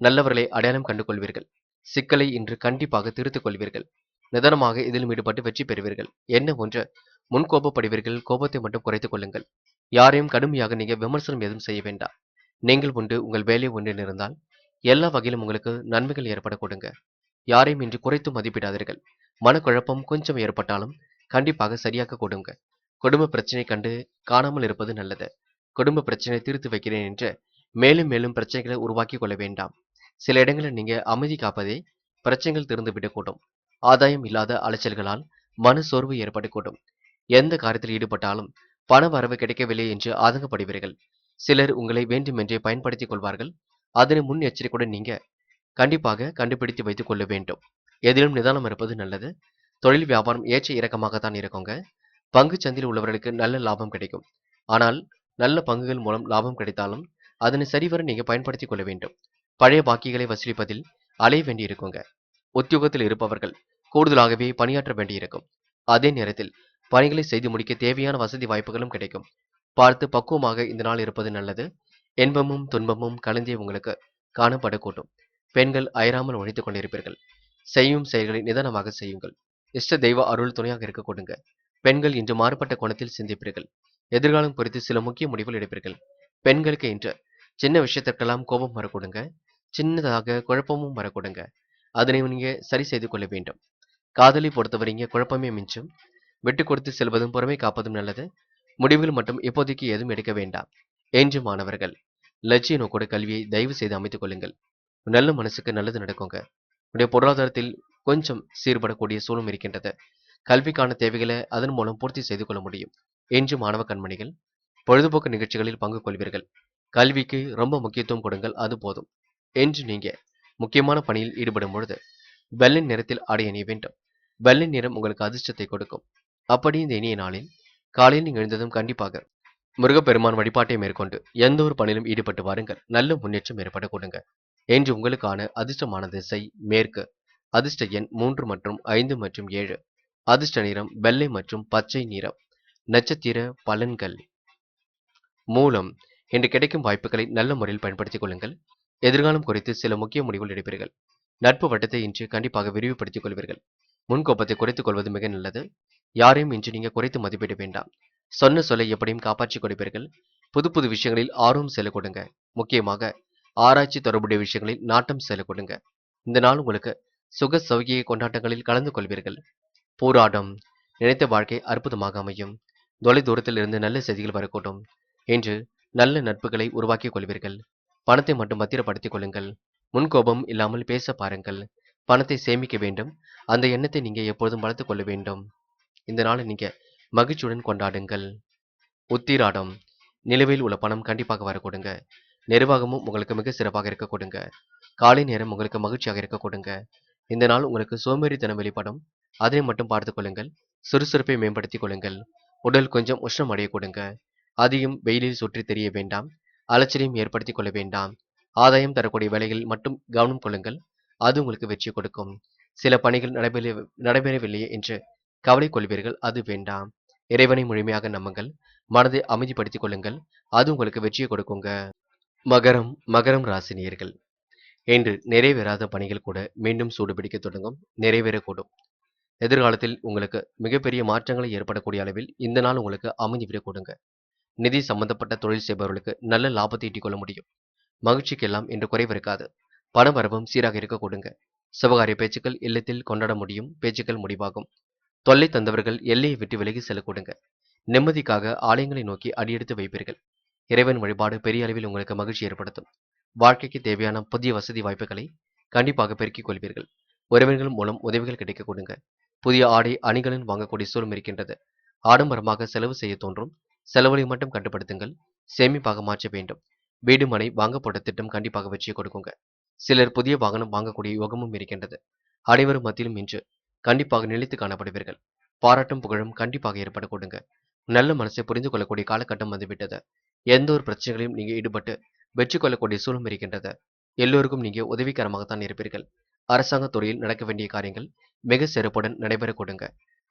நல்லவர்களை அடையாளம் கண்டு கொள்வீர்கள். சிக்கலை இன்று கண்டிப்பாக திருத்திக் கொள்வீர்கள். நிதானமாக இதிலும் ஈடுபட்டு வெற்றி பெறுவீர்கள். என்ன ஒன்று முன்கோபப்படுவீர்கள். கோபத்தை மட்டும் குறைத்துக் கொள்ளுங்கள். யாரையும் கடுமையாக நீங்க விமர்சனம் எதுவும் செய்ய வேண்டாம். நீங்கள் உண்டு உங்கள் வேலை உண்டு இருந்தால் எல்லா வகையிலும் உங்களுக்கு நன்மைகள் ஏற்பட கொடுங்க. யாரையும் இன்று குறைத்து மதிப்பிடாதீர்கள். மனக்குழப்பம் கொஞ்சம் ஏற்பட்டாலும் கண்டிப்பாக சரியாக்க கொடுங்க. குடும்ப பிரச்சனை கண்டு காணாமல் இருப்பது நல்லது. குடும்ப பிரச்சனை தீர்த்து வைக்கிறேன் என்று மேலும் மேலும் பிரச்சனைகளை உருவாக்கி கொள்ள வேண்டாம். சில இடங்களில் நீங்க அமைதி காப்பதே பிரச்சனைகள் தீர்ந்து விடக்கூடும். ஆதாயம் இல்லாத அலைச்சல்களால் மன சோர்வு ஏற்படக்கூடும். எந்த காரியத்தில் ஈடுபட்டாலும் பண வரவு கிடைக்கவில்லை என்று ஆதங்கப்படுவீர்கள். சிலர் உங்களை வேண்டுமென்றே பயன்படுத்திக் கொள்வார்கள். அதனை முன் எச்சரிக்கையுடன் நீங்க கண்டிப்பாக கண்டுபிடித்து வைத்துக் கொள்ள வேண்டும். எதிலும் நிதானம் இருப்பது நல்லது. தொழில் வியாபாரம் ஏற்ற இறக்கமாகத்தான் இருக்குங்க. பங்குச் சந்தையில் உள்ளவர்களுக்கு நல்ல லாபம் கிடைக்கும். ஆனால் நல்ல பங்குகள் மூலம் லாபம் கிடைத்தாலும் அதனை சரிவர நீங்க பயன்படுத்திக் கொள்ள வேண்டும். பழைய பாக்கிகளை வசூலிப்பதில் அலைய வேண்டியிருக்குங்க. உத்தியோகத்தில் இருப்பவர்கள் கூடுதலாகவே பணியாற்ற வேண்டியிருக்கும். அதே நேரத்தில் பணிகளை செய்து முடிக்க தேவையான வசதி வாய்ப்புகளும் கிடைக்கும். பார்த்து பக்குவமாக இந்த நாள் இருப்பது நல்லது. இன்பமும் துன்பமும் கலந்தே உங்களுக்கு காணப்படக்கூடும். பெண்கள் அயராமல் உழைத்துக் கொண்டிருப்பீர்கள். செய்யும் செயல்களை நிதானமாக செய்யுங்கள். இஷ்ட தெய்வ அருள் துணையாக இருக்க கொடுங்க. பெண்கள் இன்று மாறுபட்ட கோணத்தில் சிந்திப்பீர்கள். எதிர்காலம் குறித்து சில முக்கிய முடிவுகள் எடுப்பீர்கள். பெண்களுக்கு இன்று சின்ன விஷயத்திற்கெல்லாம் கோபம் வரக்கூடுங்க. சின்னதாக குழப்பமும் வரக்கூடுங்க. அதனை நீங்க சரி செய்து கொள்ள வேண்டும். காதலை பொறுத்தவரைங்க குழப்பமே மிஞ்சும். விட்டு கொடுத்து செல்வதும் பொறுமை காப்பதும் நல்லது. முடிவுகள் மட்டும் இப்போதைக்கு எதுவும் எடுக்க வேண்டாம். என்று மாணவர்கள் லட்சிய நோக்கோட கல்வியை தயவு செய்து அமைத்துக் கொள்ளுங்கள். நல்ல மனசுக்கு நல்லது நடக்குங்க. உடைய பொருளாதாரத்தில் கொஞ்சம் சீர்படக்கூடிய சூழலும் இருக்கின்றது. கல்விக்கான தேவைகளை அதன் மூலம் பூர்த்தி செய்து கொள்ள முடியும். என்று மாணவ கண்மணிகள் பொழுதுபோக்கு நிகழ்ச்சிகளில் பங்கு கொள்வீர்கள். கல்விக்கு ரொம்ப முக்கியத்துவம் கொடுங்கள், அது போதும். என்று நீங்க முக்கியமான பணியில் ஈடுபடும் பொழுது வெள்ளை நிறத்தில் ஆடை அணிய வேண்டும். வெள்ளை நிறம் உங்களுக்கு அதிர்ஷ்டத்தை கொடுக்கும். அப்படி இந்த இனிய நாளில் காலையில் நீங்கள் எழுந்ததும் கண்டிப்பாக முருகப்பெருமான் வழிபாட்டை மேற்கொண்டு எந்த ஒரு பணியிலும் ஈடுபட்டு வாருங்கள். நல்ல முன்னேற்றம் ஏற்பட கொடுங்க. என்று உங்களுக்கான அதிர்ஷ்டமான திசை மேற்கு. அதிர்ஷ்ட எண் 3 மற்றும் 5 மற்றும் 7. அதிர்ஷ்ட நிறம் வெள்ளை மற்றும் பச்சை நிறம். நட்சத்திர பலன்கள். மூலம் இன்று கிடைக்கும் வாய்ப்புகளை நல்ல முறையில் பயன்படுத்திக் கொள்ளுங்கள். எதிர்காலம் குறித்து சில முக்கிய முடிவுகள் எடுப்பீர்கள். நட்பு வட்டத்தை இன்று கண்டிப்பாக விரிவுபடுத்திக் கொள்வீர்கள். முன்கோபத்தை குறைத்துக் கொள்வது மிக நல்லது. யாரையும் இன்று நீங்க குறைத்து மதிப்பிட வேண்டாம். சொன்ன சொல்லை எப்படியும் காப்பாற்றிக் கொடுப்பீர்கள். புது புது விஷயங்களில் ஆர்வம் செல்ல கொடுங்க. முக்கியமாக ஆராய்ச்சி தொடர்புடைய விஷயங்களில் நாட்டம் செல்ல கொடுங்க. இந்த நாள் உங்களுக்கு சுக சௌகிய கொண்டாட்டங்களில் கலந்து கொள்வீர்கள். போராட்டம் நினைத்த வாழ்க்கை அற்புதமாக அமையும். தொலை தூரத்தில் இருந்து நல்ல செய்திகள் வரக்கூடும். என்று நல்ல நட்புகளை உருவாக்கிக் கொள்வீர்கள். பணத்தை மட்டும் பத்திரப்படுத்திக் கொள்ளுங்கள். முன்கோபம் இல்லாமல் பேச பாருங்கள். பணத்தை சேமிக்க வேண்டும். அந்த எண்ணத்தை நீங்க எப்பொழுதும் வளர்த்துக் கொள்ள வேண்டும். இந்த நாளை நீங்க மகிழ்ச்சியுடன் கொண்டாடுங்கள். உத்திராடம் நிலுவையில் உள்ள பணம் கண்டிப்பாக வர கொடுங்க. நிர்வாகமும் உங்களுக்கு மிக சிறப்பாக இருக்க கொடுங்க. காலை நேரம் உங்களுக்கு மகிழ்ச்சியாக இருக்க கொடுங்க. இந்த நாள் உங்களுக்கு சோம்பேறித்தனம் வெளிப்படும். அதனை மட்டும் பார்த்துக் கொள்ளுங்கள். சுறுசுறுப்பை மேம்படுத்திக் கொள்ளுங்கள். உடல் கொஞ்சம் உஷ்ணம் அடைய கொடுங்க. அதிகம் வெயிலில் சுற்றி தெரிய வேண்டாம். அலைச்சலையும் ஏற்படுத்திக் கொள்ள வேண்டாம். ஆதாயம் தரக்கூடிய வேலைகளில் மட்டும் கவனம் கொள்ளுங்கள். அது உங்களுக்கு வெற்றி கொடுக்கும். சில பணிகள் நடைபெறவில்லையே என்று கவலை கொள்வீர்கள், அது வேண்டாம். இறைவனை முழுமையாக நம்புங்கள். மனதை அமைதிப்படுத்திக் கொள்ளுங்கள். அது உங்களுக்கு வெற்றியை கொடுக்குங்க. மகரம் ராசி நேயர்கள் இன்று நிறைவேறாத பணிகள் கூட மீண்டும் சூடுபிடிக்க தொடங்கும். நிறைவேறக்கூடும். எதிர்காலத்தில் உங்களுக்கு மிகப்பெரிய மாற்றங்களை ஏற்படக்கூடிய அளவில் இந்த நாள் உங்களுக்கு அமைதிவிடக் கொடுங்க. நிதி சம்பந்தப்பட்ட தொழில் செய்பவர்களுக்கு நல்ல லாபத்தை ஈட்டிக் கொள்ள முடியும். மகிழ்ச்சிக்கெல்லாம் இன்று குறைவு இருக்காது. பண வரவும் சீராக இருக்க கொடுங்க. சுபகாரிய பேச்சுக்கள் இல்லத்தில் கொண்டாட முடியும். பேச்சுக்கள் முடிவாகும். தொல்லை தந்தவர்கள் எல்லையை விட்டு விலகி செல்ல கொடுங்க. நிம்மதிக்காக ஆலயங்களை நோக்கி அடியெடுத்து வைப்பீர்கள். இறைவன் வழிபாடு பெரிய அளவில் உங்களுக்கு மகிழ்ச்சி ஏற்படுத்தும். வாழ்க்கைக்கு தேவையான புதிய வசதி வாய்ப்புகளை கண்டிப்பாக பெருக்கிக் கொள்வீர்கள். உறவினர்கள் மூலம் உதவிகள் கிடைக்க கொடுங்க. புதிய ஆடை அணிகலன் வாங்கக்கூடிய சூழலும் இருக்கின்றது. ஆடம்பரமாக செலவு செய்ய தோன்றும். செலவுகளை மட்டும் கட்டுப்படுத்துங்கள். சேமிப்பாக மாற்ற வேண்டும். வீடு மனை வாங்கப்பட்ட திட்டம் கண்டிப்பாக வெற்றியை கொடுக்குங்க. சிலர் புதிய வாகனம் வாங்கக்கூடிய யோகமும் இருக்கின்றது. அனைவரும் மத்தியிலும் இன்று கண்டிப்பாக நிலைத்து காணப்படுவீர்கள். பாராட்டும் புகழும் கண்டிப்பாக ஏற்பட கொடுங்க. நல்ல மனசை புரிந்து கொள்ளக்கூடிய காலகட்டம் வந்துவிட்டது. எந்த ஒரு பிரச்சனைகளையும் நீங்க ஈடுபட்டு வெற்றி கொள்ளக்கூடிய சூழலும் இருக்கின்றது. எல்லோருக்கும் நீங்க உதவிகரமாகத்தான் இருப்பீர்கள். அரசாங்க துறையில் நடக்க வேண்டிய காரியங்கள் மிக சிறப்புடன் நடைபெற கொடுங்க.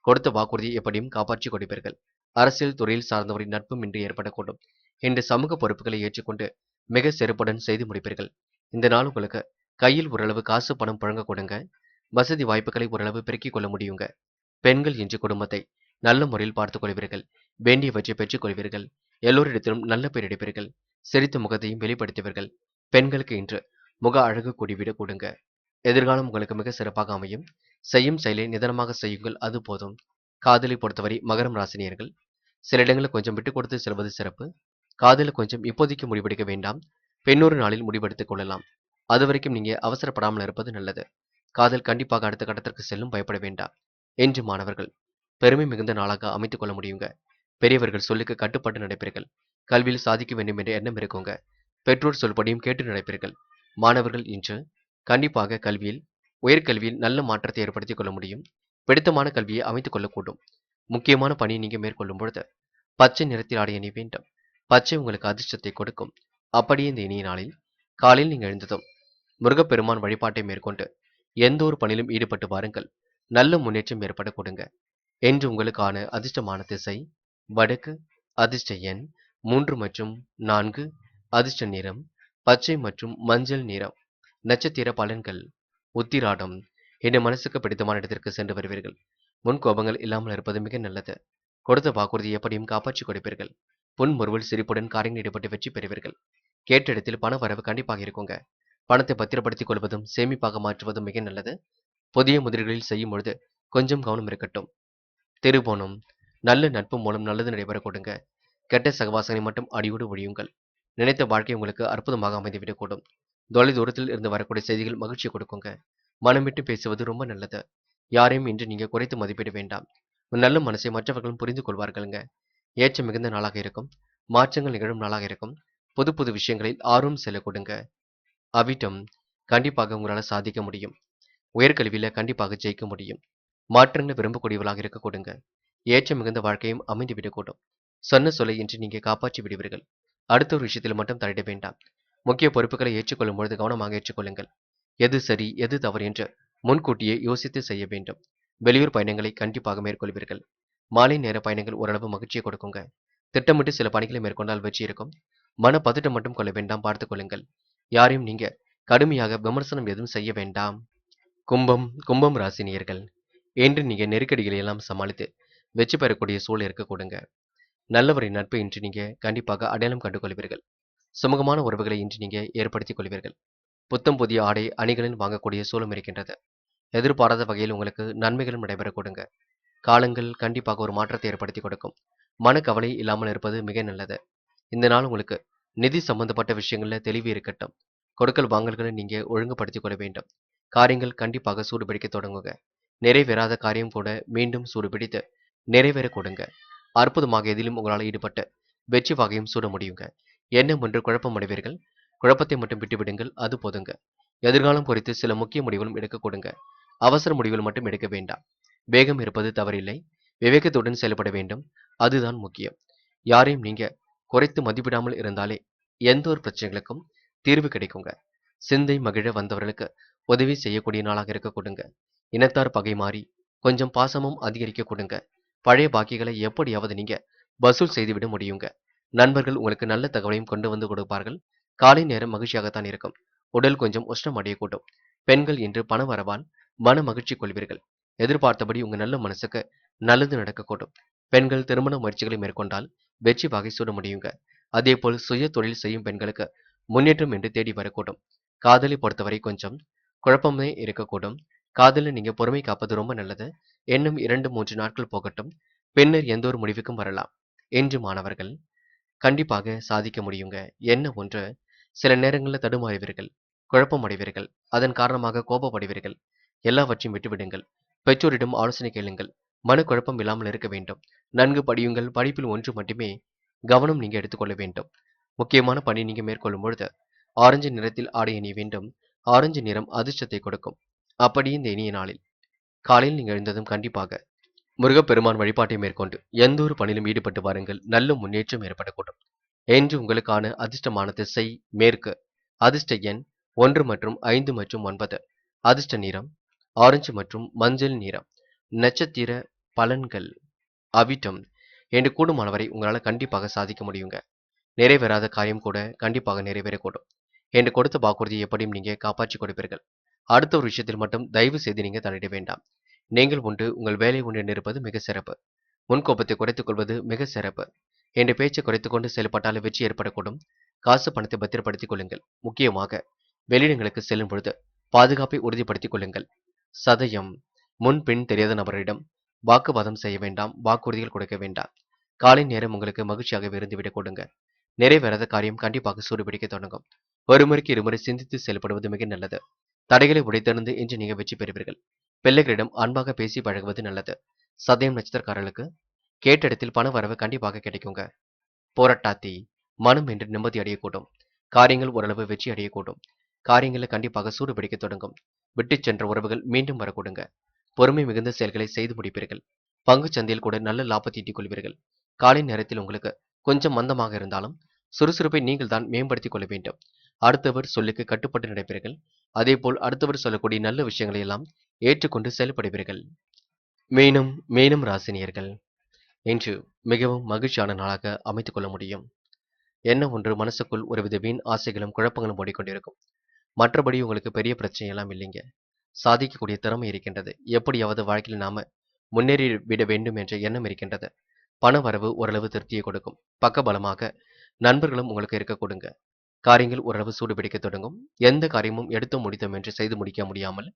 கொடுத்த வாக்குறுதியை எப்படியும் காப்பாற்றி கொடுப்பீர்கள். அரசியல் துறையில் சார்ந்தவரின் நட்பும் இன்று ஏற்படக்கூடும். இன்று சமூக பொறுப்புகளை ஏற்றுக்கொண்டு மிக சிறப்புடன் செய்து முடிப்பீர்கள். இந்த நாள் உங்களுக்கு கையில் ஓரளவு காசு பணம் புழங்க கொடுங்க. வசதி வாய்ப்புகளை ஓரளவு பெருக்கிக் கொள்ள முடியுங்க. பெண்கள் இன்று குடும்பத்தை நல்ல முறையில் பார்த்துக் கொள்வீர்கள். வேண்டியவற்றை பெற்றுக் கொள்வீர்கள். எல்லோரிடத்திலும் நல்ல பெயர் எடுப்பீர்கள். சிரித்த முகத்தையும் வெளிப்படுத்துவீர்கள். பெண்களுக்கு இன்று முக அழகு கூடிவிட கொடுங்க. எதிர்காலம் உங்களுக்கு மிக சிறப்பாக அமையும். செய்யும் செயலை நிதானமாக செய்யுங்கள், அது போதும். காதலை பொறுத்தவரை மகரம் ராசினியர்கள் சில இடங்களில் கொஞ்சம் விட்டு கொடுத்து செல்வது சிறப்பு. காதல கொஞ்சம் இப்போதைக்கு முடிவெடுக்க வேண்டாம். பின்னொரு நாளில் முடிவெடுத்துக் கொள்ளலாம். அதுவரைக்கும் நீங்க அவசரப்படாமல் இருப்பது நல்லது. காதல் கண்டிப்பாக அடுத்த கட்டத்திற்கு செல்லும், பயப்பட வேண்டாம். என்று மாணவர்கள் பெருமை மிகுந்த நாளாக அமைத்துக் கொள்ள முடியுங்க. பெரியவர்கள் சொல்லுக்கு கட்டுப்பட்டு நடப்பீர்கள். கல்வியில் சாதிக்க வேண்டும் என்ற எண்ணம் இருக்குங்க. பெற்றோர் சொல்படியும் கேட்டு நடப்பீர்கள். மாணவர்கள் இன்று கண்டிப்பாக கல்வியில் உயர்கல்வியில் நல்ல மாற்றத்தை ஏற்படுத்திக் கொள்ள முடியும். பிடித்தமான கல்வியை அமைத்துக் கொள்ளக்கூடும். முக்கியமான பணியை நீங்க மேற்கொள்ளும் பொழுது பச்சை நிறத்தில் ஆடை அணிய வேண்டும். பச்சை உங்களுக்கு அதிர்ஷ்டத்தை கொடுக்கும். அப்படியே இந்த இனிய நாளில் காலையில் நீங்க எழுந்ததும் முருகப்பெருமான் வழிபாட்டை மேற்கொண்டு எந்த ஒரு பணியிலும் ஈடுபட்டு பாருங்கள். நல்ல முன்னேற்றம் ஏற்பட கொடுங்க. என்று உங்களுக்கான அதிர்ஷ்டமான திசை வடக்கு, அதிர்ஷ்ட எண் 3 மற்றும் 4, அதிர்ஷ்ட நிறம் பச்சை மற்றும் மஞ்சள் நிறம். நட்சத்திர பலன்கள் உத்திராடம். என் மனசுக்கு பிடித்தமான இடத்திற்கு சென்று வருவீர்கள். முன் கோபங்கள் இல்லாமல் இருப்பது மிக நல்லது. கொடுத்த வாக்குறுதி எப்படியும் காப்பாற்றிக் கொடுப்பீர்கள். புன்முறுவல் சிரிப்புடன் காரியங்கள் ஈடுபட்டு வெற்றி பெறுவீர்கள். கேட்ட இடத்தில் பண வரவு கண்டிப்பாக இருக்குங்க. பணத்தை பத்திரப்படுத்திக் கொள்வதும் சேமிப்பாக மாற்றுவதும் மிக நல்லது. புதிய முதலீடுகளில் செய்யும் பொழுது கொஞ்சம் கவனம் இருக்கட்டும். திருவோணம். நல்ல நட்பு மூலம் நல்லது நடைபெற கொடுங்க. கெட்ட சகவாசங்களை மட்டும் அடியோடு ஒழியுங்கள். நினைத்த வாழ்க்கை உங்களுக்கு அற்புதமாக அமைந்துவிடக்கூடும். தொலை தூரத்தில் இருந்து வரக்கூடிய செய்திகள் மகிழ்ச்சியை கொடுக்குங்க. மனம் விட்டு பேசுவது ரொம்ப நல்லது. யாரையும் இன்று நீங்க குறைத்து மதிப்பிட வேண்டாம். உன் நல்ல மனசை மற்றவர்களும் புரிந்து கொள்வார்களுங்க. ஏற்றம் மிகுந்த நாளாக இருக்கும். மாற்றங்கள் நிகழும் நாளாக இருக்கும். புது புது விஷயங்களில் ஆர்வம் செல்ல கொடுங்க. அவிட்டம். கண்டிப்பாக உங்களால் சாதிக்க முடியும். உயர்கல்வியில கண்டிப்பாக ஜெயிக்க முடியும். மாற்றங்களை விரும்பக்கூடியவர்களாக இருக்க கொடுங்க. ஏற்றம் மிகுந்த வாழ்க்கையும் அமைந்து விடக்கூடும். சொன்ன சொல்லை இன்று நீங்க காப்பாற்றி விடுவீர்கள். அடுத்த ஒரு விஷயத்தில் மட்டும் தலையிட வேண்டாம். முக்கிய பொறுப்புகளை ஏற்றுக்கொள்ளும் பொழுது கவனமாக ஏற்றுக்கொள்ளுங்கள். எது சரி எது தவறு என்று முன்கூட்டியே யோசித்து செய்ய வேண்டும். வெளியூர் பயணங்களை கண்டிப்பாக மேற்கொள்வீர்கள். மாலை நேர பயணங்கள் ஓரளவு மகிழ்ச்சியை கொடுக்குங்க. திட்டமிட்டு சில பணிகளை மேற்கொண்டால் வெற்றி இருக்கும். மன பதட்டம் மட்டும் கொள்ள வேண்டாம், பார்த்துக் கொள்ளுங்கள். யாரையும் நீங்க கடுமையாக விமர்சனம் எதுவும் செய்ய வேண்டாம். கும்பம் ராசி நேயர்கள் இன்று நீங்க நெருக்கடிகளை எல்லாம் சமாளித்து வெற்றி பெறக்கூடிய சூழல் இருக்க கொடுங்க. நல்லவரின் நட்பை இன்று நீங்க கண்டிப்பாக அடையாளம் கண்டு கொள்வீர்கள். சுமூகமான உறவுகளை இன்று நீங்க ஏற்படுத்திக் கொள்வீர்கள். புத்தம் புதிய ஆடை அணிகளில் வாங்கக்கூடிய சூழலும் இருக்கின்றது. எதிர்பாராத வகையில் உங்களுக்கு நன்மைகளும் நடைபெற கொடுங்க. காலங்கள் கண்டிப்பாக ஒரு மாற்றத்தை ஏற்படுத்தி கொடுக்கும். மனக்கவலை இல்லாமல் இருப்பது மிக நல்லது. இந்த நாள் உங்களுக்கு நிதி சம்பந்தப்பட்ட விஷயங்கள்ல தெளிவு இருக்கட்டும். கொடுக்கல் வாங்கல்களை நீங்க ஒழுங்குபடுத்திக் கொள்ள வேண்டும். காரியங்கள் கண்டிப்பாக சூடுபிடிக்க தொடங்குங்க. நிறைவேறாத காரியம் கூட மீண்டும் சூடுபிடித்து நிறைவேற கொடுங்க. அற்புதமாக எதிலும் உங்களால் ஈடுபட்டு வெற்றி வகையும் சூட முடியுங்க. எண்ணம் ஒன்று குழப்பம் அடைவீர்கள். குழப்பத்தை மட்டும் விட்டுவிடுங்கள், அது போதுங்க. எதிர்காலம் குறித்து சில முக்கிய முடிவுகளும் எடுக்க கொடுங்க. அவசர முடிவுகள் மட்டும் எடுக்க வேண்டாம். வேகம் இருப்பது தவறில்லை. விவேகத்துடன் செயல்பட வேண்டும். அதுதான் முக்கியம். யாரையும் நீங்க குறைத்து மதிப்பிடாமல் இருந்தாலே எந்த ஒரு பிரச்சனைகளுக்கும் தீர்வு கிடைக்குங்க. சிந்தை மகிழ வந்தவர்களுக்கு உதவி செய்யக்கூடிய நாளாக இருக்க கொடுங்க. இனத்தார் பகை மாறி கொஞ்சம் பாசமும் அதிகரிக்க கொடுங்க. பழைய பாக்கிகளை எப்படியாவது நீங்க வசூல் செய்துவிட முடியுங்க. நண்பர்கள் உங்களுக்கு நல்ல தகவலையும் கொண்டு வந்து கொடுப்பார்கள். காலை நேரம் மகிழ்ச்சியாகத்தான் இருக்கும். உடல் கொஞ்சம் உஷ்ணம் அடையக்கூடும். பெண்கள் இன்று பண வரவால் மன மகிழ்ச்சி கொள்வீர்கள். எதிர்பார்த்தபடி உங்க நல்ல மனசுக்கு நல்லது நடக்கக்கூடும். பெண்கள் திருமண முயற்சிகளை மேற்கொண்டால் வெற்றி வகை சூட முடியுங்க. அதேபோல் சுய தொழில் செய்யும் பெண்களுக்கு முன்னேற்றம் என்று தேடி வரக்கூடும். காதலை பொறுத்தவரை கொஞ்சம் குழப்பமே இருக்கக்கூடும். காதலில் நீங்க பொறுமை காப்பது ரொம்ப நல்லது. இன்னும் 2-3 நாட்கள் போகட்டும். பின்னர் எந்த ஒரு முடிவுக்கும் வரலாம். என்று மாணவர்கள் கண்டிப்பாக சாதிக்க முடியுங்க. என்ன ஒன்று, சில நேரங்களில் தடுமாறுவீர்கள், குழப்பம் அடைவீர்கள், அதன் காரணமாக கோபப்படுவீர்கள். எல்லாவற்றையும் விட்டுவிடுங்கள். பெற்றோரிடம் ஆலோசனை கேளுங்கள். மனக்குழப்பம் இல்லாமல் இருக்க வேண்டும். நன்கு படியுங்கள். படிப்பில் ஒன்று மட்டுமே கவனம் நீங்க எடுத்துக்கொள்ள வேண்டும். முக்கியமான பணி நீங்க மேற்கொள்ளும் பொழுது ஆரஞ்சு நிறத்தில் ஆடை அணிய வேண்டும். ஆரஞ்சு நிறம் அதிர்ஷ்டத்தை கொடுக்கும். அப்படி இந்த இனிய நாளில் காலையில் நீங்க எழுந்ததும் கண்டிப்பாக முருகப்பெருமான் வழிபாட்டை மேற்கொண்டு எந்த ஒரு பணியிலும் ஈடுபட்டு வாருங்கள். நல்ல முன்னேற்றம் ஏற்படக்கூடும். என்று உங்களுக்கான அதிர்ஷ்டமான திசை மேற்கு. அதிர்ஷ்ட எண் 1 மற்றும் 5 மற்றும் 9. அதிர்ஷ்ட நிறம் ஆரஞ்சு மற்றும் மஞ்சள் நிறம். நட்சத்திர பலன்கள் அவிட்டம். என்று கூடுமானவரை உங்களால கண்டிப்பாக சாதிக்க முடியுங்க. நிறைவேறாத காரியம் கூட கண்டிப்பாக நிறைவேறக்கூடும். என்று கொடுத்த வாக்குறுதியை எப்படியும் நீங்க காப்பாற்றிக் கொடுப்பீர்கள். அடுத்த ஒரு விஷயத்தில் மட்டும் தயவு செய்து நீங்க தலையிட வேண்டாம். நீங்கள் உண்டு, உங்கள் வேலை உண்டு என்று இருப்பது மிக சிறப்பு. முன்கோபத்தை குறைத்துக் கொள்வது மிக சிறப்பு. என்ற பேச்சை குறைத்துக் கொண்டு செயல்பட்டால் வெற்றி ஏற்படக்கூடும். காசு பணத்தை பத்திரப்படுத்திக் கொள்ளுங்கள். முக்கியமாக வெளியிடங்களுக்கு செல்லும் பொழுது பாதுகாப்பை உறுதிப்படுத்திக் கொள்ளுங்கள். சதயம் முன் பின் தெரியாத நபரிடம் வாக்குவாதம் செய்ய வேண்டாம். வாக்குறுதிகள் கொடுக்க வேண்டாம். காலை நேரம் உங்களுக்கு மகிழ்ச்சியாக இருந்துவிடக் கொடுங்க. நிறைவேறாத காரியம் கண்டிப்பாக சூடுபிடிக்க தொடங்கும். ஒரு முறைக்கு இருமுறை சிந்தித்து செயல்படுவது மிக நல்லது. தடைகளை உடைத்தெறிந்து இன்று நீங்க வெற்றி பெறுவீர்கள். பிள்ளைகளிடம் அன்பாக பேசி பழகுவது நல்லது. சதயம் நட்சத்திரக்காரர்களுக்கு கேட்ட இடத்தில் பண வரவு கண்டிப்பாக கிடைக்குங்க. போராட்டாத்தி மனம் என்று நிம்மதி அடையக்கூடும். காரியங்கள் ஓரளவு வெற்றி அடையக்கூடும். காரியங்களில் கண்டிப்பாக சூடு பிடிக்க தொடங்கும். விட்டுச் சென்ற உறவுகள் மீண்டும் வரக்கூடுங்க. பொறுமை மிகுந்த செயல்களை செய்து முடிப்பீர்கள். பங்குச் சந்தையில் கூட நல்ல லாபத்தை ஈட்டிக் கொள்வீர்கள். காலை நேரத்தில் உங்களுக்கு கொஞ்சம் மந்தமாக இருந்தாலும் சுறுசுறுப்பை நீங்கள் தான் மேம்படுத்திக் கொள்ள வேண்டும். அடுத்தவர் சொல்லுக்கு கட்டுப்பட்டு நடப்பீர்கள். அதேபோல் அடுத்தவர் சொல்லக்கூடிய நல்ல விஷயங்களை எல்லாம் ஏற்றுக்கொண்டு செயல்படுவீர்கள். மீனம் ராசினியர்கள் இன்று மிகவும் மகிழ்ச்சியான நாளாக அமைத்துக் கொள்ள முடியும். என்ன ஒன்று மனசுக்குள் ஒருவித வீண் ஆசைகளும் குழப்பங்களும் ஓடிக்கொண்டிருக்கும். மற்றபடி உங்களுக்கு பெரிய பிரச்சனை எல்லாம் இல்லைங்க. சாதிக்கக்கூடிய திறமை இருக்கின்றது. எப்படியாவது வாழ்க்கையில் நாம முன்னேறி விட வேண்டும் என்ற எண்ணம் இருக்கின்றது. பண வரவு ஓரளவு திருப்தியை கொடுக்கும். பக்கபலமாக நண்பர்களும் உங்களுக்கு இருக்க கொடுங்க. காரியங்கள் ஓரளவு சூடுபிடிக்க தொடங்கும். எந்த காரியமும் எடுத்தும் முடித்தோம் என்று செய்து முடிக்க முடியாமல்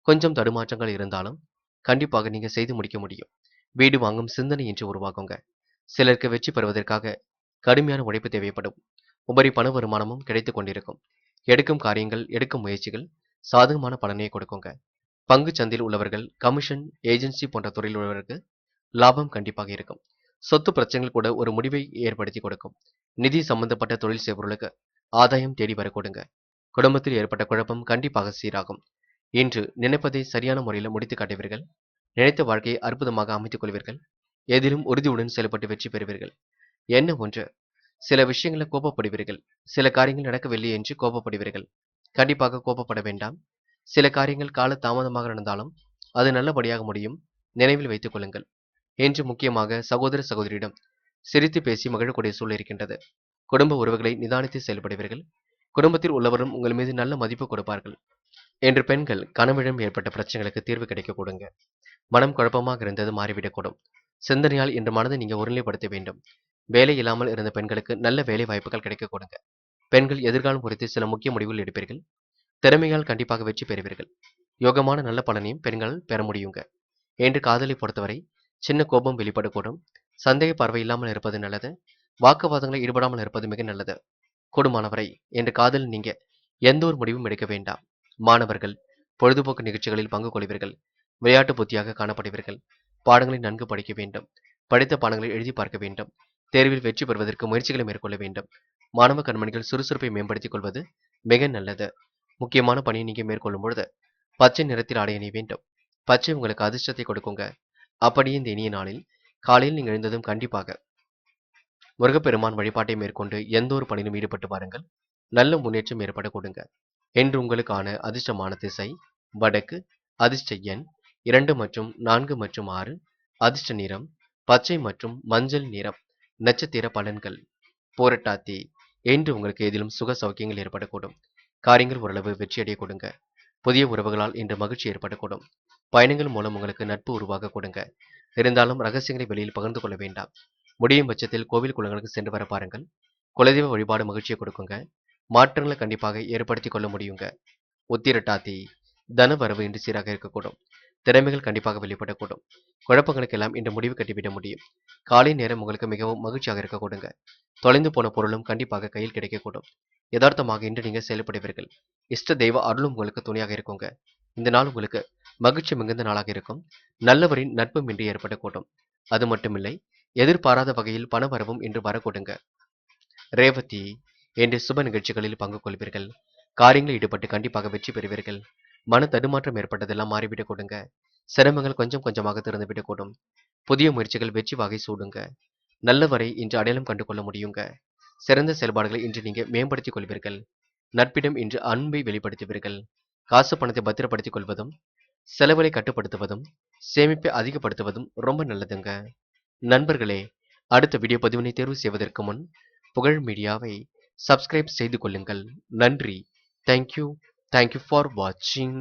கொஞ்சம் தடுமாற்றங்கள் இருந்தாலும் கண்டிப்பாக நீங்க செய்து முடிக்க முடியும். வீடு வாங்கும் சிந்தனை இன்று உருவாகுங்க. சிலருக்கு வெற்றி பெறுவதற்காக கடுமையான உழைப்பு தேவைப்படும். உபரி பண வருமானமும் கிடைத்துக் கொண்டிருக்கும். எடுக்கும் காரியங்கள், எடுக்கும் முயற்சிகள் சாதகமான பலனை கொடுக்குங்க. பங்குச் சந்தையில் உள்ளவர்கள், கமிஷன், ஏஜென்சி போன்ற துறையில் உள்ளவர்களுக்கு லாபம் கண்டிப்பாக இருக்கும். சொத்து பிரச்சனைகள் கூட ஒரு முடிவை ஏற்படுத்தி கொடுக்கும். நிதி சம்பந்தப்பட்ட தொழில் செய்பவர்களுக்கு ஆதாயம் தேடி வரக்கூடுங்க. குடும்பத்தில் ஏற்பட்ட குழப்பம் கண்டிப்பாக சீராகும். இன்று நினைப்பதை சரியான முறையில் முடித்து காட்டுவீர்கள். நினைத்த வாழ்க்கையை அற்புதமாக அமைத்துக் கொள்வீர்கள். எதிலும் உறுதியுடன் செயல்பட்டு வெற்றி பெறுவீர்கள். என்ன ஒன்று சில விஷயங்களில் கோபப்படுவீர்கள். சில காரியங்கள் நடக்கவில்லை என்று கோபப்படுவீர்கள். கண்டிப்பாக கோபப்பட வேண்டாம். சில காரியங்கள் கால தாமதமாக நடந்தாலும் அது நல்லபடியாக முடியும். நினைவில் வைத்துக் கொள்ளுங்கள். இன்று முக்கியமாக சகோதர சகோதரியிடம் சிரித்து பேசி மகிழக்கூடிய சூழல் இருக்கின்றது. குடும்ப உறவுகளை நிதானித்து செயல்படுவீர்கள். குடும்பத்தில் உள்ளவரும் உங்கள் மீது நல்ல மதிப்பு கொடுப்பார்கள். என்று பெண்கள் கணவனிடம் ஏற்பட்ட பிரச்சனைகளுக்கு தீர்வு கிடைக்க கொடுங்க. மனம் குழப்பமாக இருந்தது மாறிவிடக்கூடும். சிந்தனையால் இன்று மனதை நீங்க ஒருநிலைப்படுத்த வேண்டும். வேலை இல்லாமல் இருந்த பெண்களுக்கு நல்ல வேலை வாய்ப்புகள் கிடைக்க கொடுங்க. பெண்கள் எதிர்காலம் குறித்து சில முக்கிய முடிவுகள் எடுப்பீர்கள். திறமையால் கண்டிப்பாக வெற்றி பெறுவீர்கள். யோகமான நல்ல பலனையும் பெண்கள் பெற முடியுங்க. என்று காதலை பொறுத்தவரை சின்ன கோபம் வெளிப்படக்கூடும். சந்தேக பார்வை இல்லாமல் இருப்பது நல்லது. வாக்குவாதங்களை ஈடுபடாமல் இருப்பது மிக நல்லது. கூடுமானவரை என்று காதல் நீங்க எந்த ஒரு முடிவும் எடுக்க வேண்டாம். மாணவர்கள் பொழுதுபோக்கு நிகழ்ச்சிகளில் பங்கு கொள்வீர்கள். விளையாட்டு புத்தியாக காணப்படுவீர்கள். பாடங்களை நன்கு படிக்க வேண்டும். படித்த பாடங்களை எழுதி பார்க்க வேண்டும். தேர்வில் வெற்றி பெறுவதற்கு முயற்சிகளை மேற்கொள்ள வேண்டும். மாணவ கண்மணிகள் சுறுசுறுப்பை மேம்படுத்திக் கொள்வது மிக நல்லது. முக்கியமான பணியை நீங்க மேற்கொள்ளும் பொழுது பச்சை நிறத்தில் ஆடை அணிய வேண்டும். பச்சை உங்களுக்கு அதிர்ஷ்டத்தை கொடுக்குங்க. அப்படியே இந்த இனிய நாளில் காலையில் நீங்கள் எழுந்ததும் கண்டிப்பாக முருகப்பெருமான் வழிபாட்டை மேற்கொண்டு எந்த ஒரு பணியிலும் ஈடுபட்டு பாருங்கள். நல்ல முன்னேற்றம் ஏற்பட கொடுங்க. என்று உங்களுக்கான அதிர்ஷ்டமான திசை வடக்கு. அதிர்ஷ்ட எண் 2 மற்றும் 4 மற்றும் 6. அதிர்ஷ்ட நிறம் பச்சை மற்றும் மஞ்சள் நிறம். நட்சத்திர பலன்கள் போரட்டாத்தி என்று உங்களுக்கு எதிலும் சுக சௌக்கியங்கள் ஏற்படக்கூடும். காரியங்கள் ஓரளவு வெற்றியடைய கொடுங்க. புதிய உறவுகளால் இன்று மகிழ்ச்சி ஏற்படக்கூடும். பயணங்கள் மூலம் உங்களுக்கு நட்பு உருவாக கொடுங்க. இருந்தாலும் ரகசியங்களை வெளியில் பகிர்ந்து கொள்ள வேண்டாம். முடியும் பட்சத்தில் கோவில் குளங்களுக்கு சென்று வர பாருங்கள். குலதெய்வ வழிபாடு மகிழ்ச்சியை கொடுக்குங்க. மாற்றங்களை கண்டிப்பாக ஏற்படுத்திக் கொள்ள முடியுங்க. உத்திரட்டாத்தி தன வரவு இன்று சீராக இருக்கக்கூடும். திறமைகள் கண்டிப்பாக வெளிப்படக்கூடும். குழப்பங்களுக்கெல்லாம் இன்று முடிவு கட்டிவிட முடியும். காலை நேரம் உங்களுக்கு மிகவும் மகிழ்ச்சியாக இருக்க கொடுங்க. தொலைந்து போன பொருளும் கண்டிப்பாக கையில் கிடைக்கக்கூடும். யதார்த்தமாக இன்று நீங்க செயல்படுவீர்கள். இஷ்ட தெய்வ அருளும் உங்களுக்கு துணையாக இருக்குங்க. இந்த நாள் உங்களுக்கு மகிழ்ச்சி மிகுந்த நாளாக இருக்கும். நல்லவரின் நட்பும் இன்று ஏற்படக்கூடும். அது மட்டுமில்லை, எதிர்பாராத வகையில் பண வரவும் இன்று வரக்கூடுங்க. ரேவதி என்று சுப நிகழ்ச்சிகளில் பங்கு கொள்வீர்கள். காரியங்களில் ஈடுபட்டு கண்டிப்பாக வெற்றி பெறுவீர்கள். மன தடுமாற்றம் ஏற்பட்டதெல்லாம் மாறிவிடக் கொடுங்க. சிரமங்கள் கொஞ்சம் கொஞ்சமாக திறந்துவிடக்கூடும். புதிய முயற்சிகள் வெற்றி வகை சூடுங்க. நல்லவரை இன்று அடையாளம் கண்டு கொள்ள முடியுங்க. சிறந்த செயல்பாடுகளை இன்று நீங்க மேம்படுத்திக் கொள்வீர்கள். நட்பிடம் இன்று அன்பை வெளிப்படுத்துவீர்கள். காசு பணத்தை பத்திரப்படுத்திக் கொள்வதும் செலவுகளை கட்டுப்படுத்துவதும் சேமிப்பை அதிகப்படுத்துவதும் ரொம்ப நல்லதுங்க. நண்பர்களே, அடுத்த வீடியோ பதிவினை தேர்வு செய்வதற்கு முன் புகழ் மீடியாவை சப்ஸ்கிரைப் செய்து கொள்ளுங்கள். நன்றி. தேங்க்யூ. தேங்க்யூ ஃபார் வாட்சிங்.